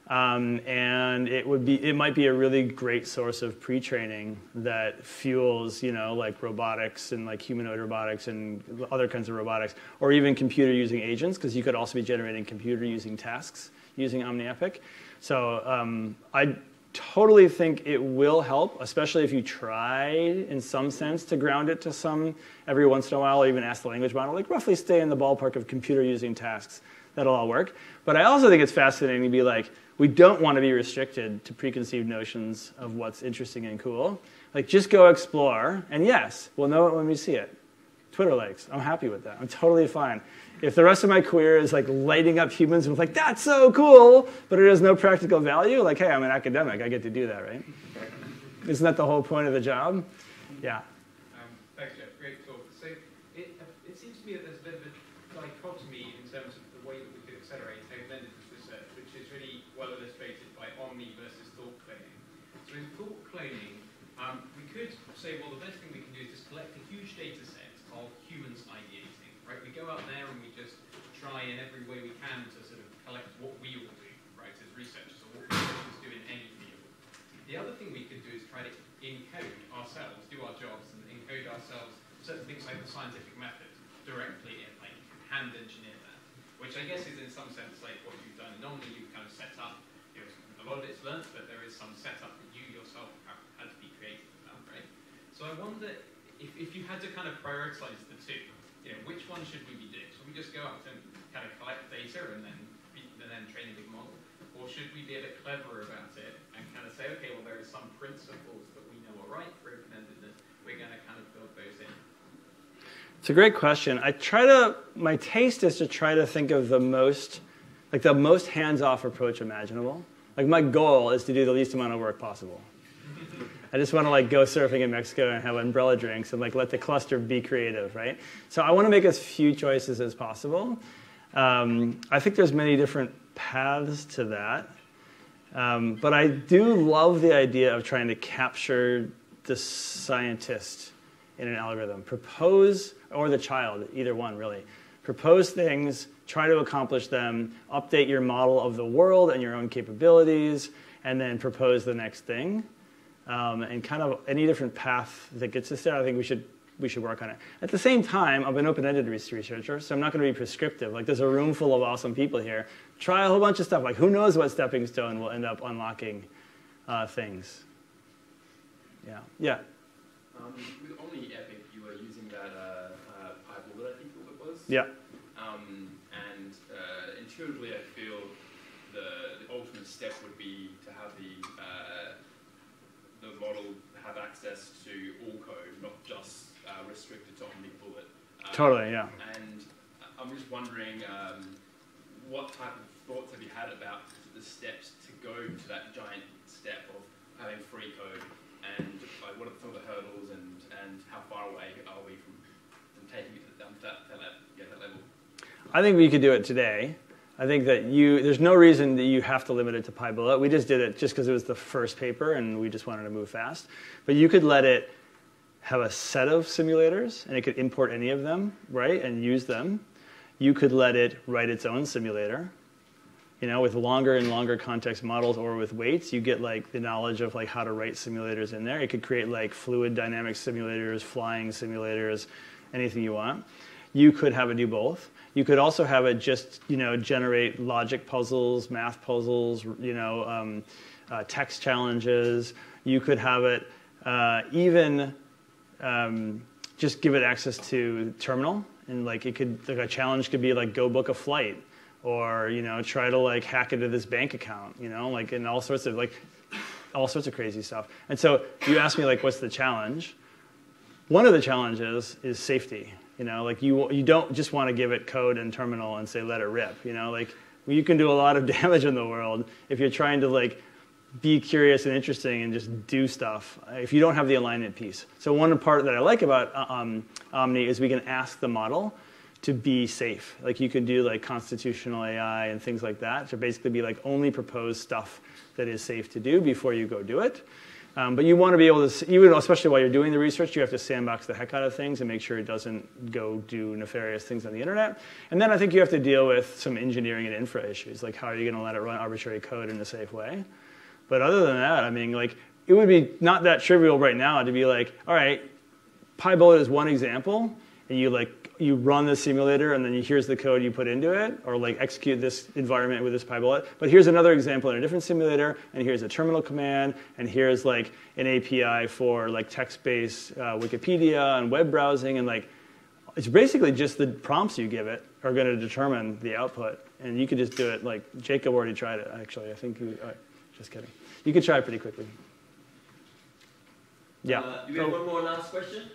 And it might be a really great source of pre-training that fuels, like robotics and like humanoid robotics and other kinds of robotics, or even computer using agents, because you could also be generating computer using tasks using OMNI-EPIC. So I totally think it will help, especially if you try, in some sense, to ground it to some every once in a while, or even ask the language model, like roughly stay in the ballpark of computer using tasks. That'll all work. But I also think it's fascinating to be like, we don't want to be restricted to preconceived notions of what's interesting and cool. Like, just go explore, and yes, we'll know it when we see it. Twitter likes. I'm happy with that. I'm totally fine. If the rest of my career is like lighting up humans with like, that's so cool, but it has no practical value, like, hey, I'm an academic. I get to do that, right? Isn't that the whole point of the job? Yeah. Thanks, Jeff. Great talk. So it seems to me that there's a bit of a dichotomy in terms of the way that we could accelerate open-endedness research, which is really well illustrated by Omni versus thought cloning. So in thought cloning, we could say, well, the best thing we can do is just collect a huge data set of humans ideating, right? We go out there and we just try in every way we can to sort of collect what we all do, right, as researchers, or what researchers do in any field. The other thing we could do is try to encode ourselves, do our jobs, and encode ourselves certain things like the scientific method directly in, like hand engineer that, which I guess is in some sense like what you've done. Normally you've kind of set up, a lot of it's learnt, but there is some setup that you yourself have had to be creative about, right? So I wonder if you had to kind of prioritize the two, which one should we be doing? Should we just go out and kind of collect data and then train a big model? Or should we be a bit cleverer about it and kind of say, okay, well, there are some principles that we know are right for open-endedness. We're going to kind of build those in. It's a great question. My taste is to try to think of the most hands-off approach imaginable. Like, my goal is to do the least amount of work possible. I just want to like go surfing in Mexico and have umbrella drinks and like let the cluster be creative, right? So I want to make as few choices as possible. I think there's many different paths to that. But I do love the idea of trying to capture the scientist in an algorithm. Propose, or the child, either one really. Propose things, try to accomplish them, update your model of the world and your own capabilities, and then propose the next thing. And kind of any different path that gets us there, I think we should work on it. At the same time, I'm an open-ended researcher, so I'm not going to be prescriptive. Like, there's a room full of awesome people here. Try a whole bunch of stuff. Like, who knows what stepping stone will end up unlocking things. Yeah. Yeah. With OMNI-EPIC, you were using that piebald, I think it was. Yeah. And intuitively, I feel the ultimate step would be to have the model have access to all code, not just restricted to OMNI-Bullet. Totally, yeah. And I'm just wondering, what type of thoughts have you had about the steps to go to that giant step of having free code, and like, what are some of the hurdles, and how far away are we from taking it down to that level? I think we could do it today. I think that there's no reason that you have to limit it to PyBullet. We just did it just because it was the first paper and we just wanted to move fast. But you could let it have a set of simulators and it could import any of them, right, and use them. You could let it write its own simulator. You know, with longer and longer context models or with weights, you get like the knowledge of like how to write simulators in there. It could create like fluid dynamic simulators, flying simulators, anything you want. You could have it do both. You could also have it just, you know, generate logic puzzles, math puzzles, you know, text challenges. You could have it even just give it access to terminal, and like it could, like a challenge could be like go book a flight, or you know, try to like hack into this bank account, you know, like, and all sorts of crazy stuff. And so you ask me like, what's the challenge? One of the challenges is safety. You know, like you don't just want to give it code and terminal and say let it rip. You know, like you can do a lot of damage in the world if you're trying to like be curious and interesting and just do stuff if you don't have the alignment piece. So one part that I like about Omni is we can ask the model to be safe. Like you could do like constitutional AI and things like that to basically be like only propose stuff that is safe to do before you go do it. But you want to be able to, even especially while you're doing the research, you have to sandbox the heck out of things and make sure it doesn't go do nefarious things on the internet. And then I think you have to deal with some engineering and infra issues, like how are you going to let it run arbitrary code in a safe way? But other than that, I mean, like it would be not that trivial right now to be like, all right, PyBullet is one example, and you run the simulator, and then here's the code you put into it, or like execute this environment with this PyBullet. But here's another example in a different simulator, and here's a terminal command, and here's like an API for like text-based Wikipedia and web browsing, and like it's basically just the prompts you give it are going to determine the output, and you could just do it. Like Jacob already tried it, actually. I think just kidding. You could try it pretty quickly. Yeah. Do we have one more last question?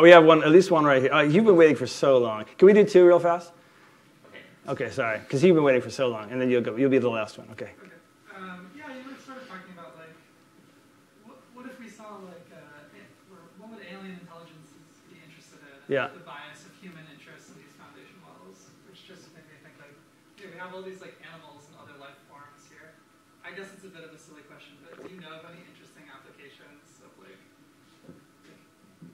We have one, at least one right here. You've been waiting for so long. Can we do two real fast? Okay, sorry, because you've been waiting for so long, and then you'll be the last one. Okay. Yeah, you were sort of talking about like, what if we saw like, what would alien intelligences be interested in? Yeah. The bias of human interest in these foundation models, which just made me think like, we have all these like animals and other life forms here. I guess it's a bit of a silly question, but do you know of any interesting applications of like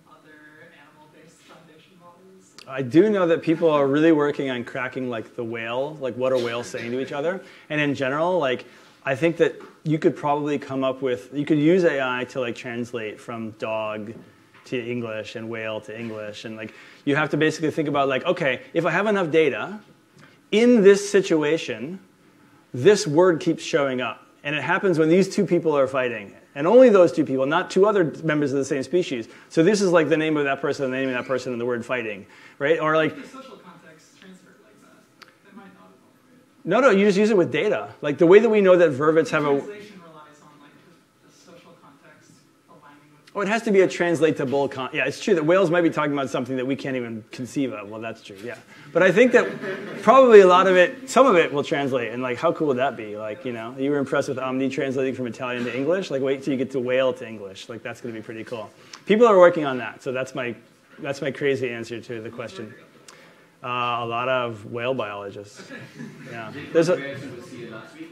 other animal-based foundation models? I do know that people are really working on cracking like the whale, like what are whales saying to each other. And in general, like I think that you could probably come up with, you could use AI to like translate from dog to English and whale to English. And like you have to basically think about like, okay, if I have enough data, in this situation, this word keeps showing up. And it happens when these two people are fighting. And only those two people, not two other members of the same species. So this is like the name of that person, the name of that person, and the word fighting, right? Or like the social context transferred like that. That might not have. No, you just use it with data. Like the way that we know that vervets have a... Translation relies on like the social context aligning with... Oh, it has to be a translatable... Yeah, it's true that whales might be talking about something that we can't even conceive of. Well, that's true, yeah. But I think that probably a lot of it, some of it will translate. And like, how cool would that be? Like, you know, you were impressed with Omni translating from Italian to English? Like, wait till you get to whale to English. Like, that's going to be pretty cool. People are working on that. So that's my crazy answer to the question. A lot of whale biologists. Yeah. There's a... last week.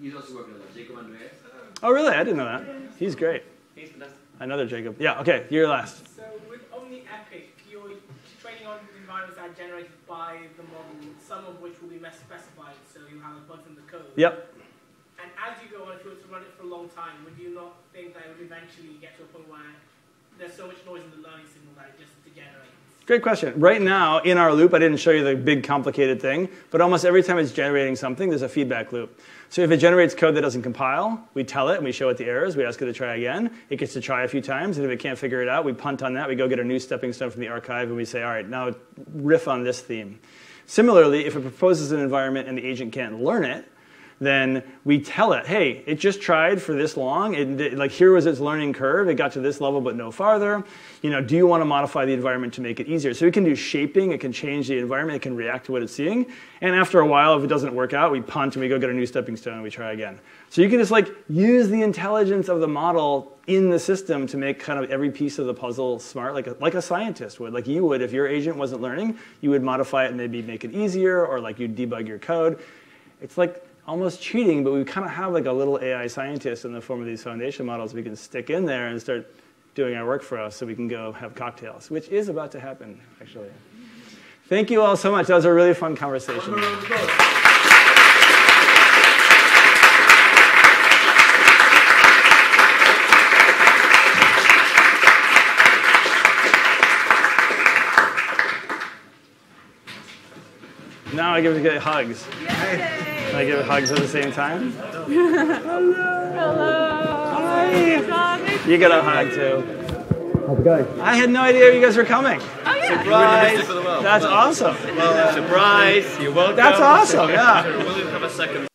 He's also working on that. Jacob Andreas. Oh, really? I didn't know that. He's great. He's fantastic. Another Jacob. Yeah, okay, you're last. So with OMNI-EPIC, you're training on environments that are generated by the model, some of which will be less specified, so you have a bunch in the code. Yep. And as you go on, if you were to run it for a long time, would you not think that it would eventually get to a point where there's so much noise in the learning signal that it just degenerates? Great question. Right now, in our loop, I didn't show you the big complicated thing, but almost every time it's generating something, there's a feedback loop. So if it generates code that doesn't compile, we tell it and we show it the errors. We ask it to try again. It gets to try a few times, and if it can't figure it out, we punt on that. We go get a new stepping stone from the archive, and we say, all right, now riff on this theme. Similarly, if it proposes an environment and the agent can't learn it, then we tell it, hey, it just tried for this long. Like here was its learning curve. It got to this level, but no farther. Do you want to modify the environment to make it easier? So it can do shaping. It can change the environment. It can react to what it's seeing. And after a while, if it doesn't work out, we punt and we go get a new stepping stone and we try again. So you can just like use the intelligence of the model in the system to make kind of every piece of the puzzle smart, like a scientist would. Like you would, if your agent wasn't learning, you would modify it and maybe make it easier, or like you'd debug your code. It's like almost cheating, but we kind of have like a little AI scientist in the form of these foundation models we can stick in there and start doing our work for us so we can go have cocktails, which is about to happen, actually. Thank you all so much. That was a really fun conversation. Now I get hugs. Can I give hugs at the same time? Hello. Hi. You get a hug too. How's it going? I had no idea you guys were coming. Oh yeah. Surprise. That's awesome. Surprise. You're welcome. That's awesome, yeah. We'll have a second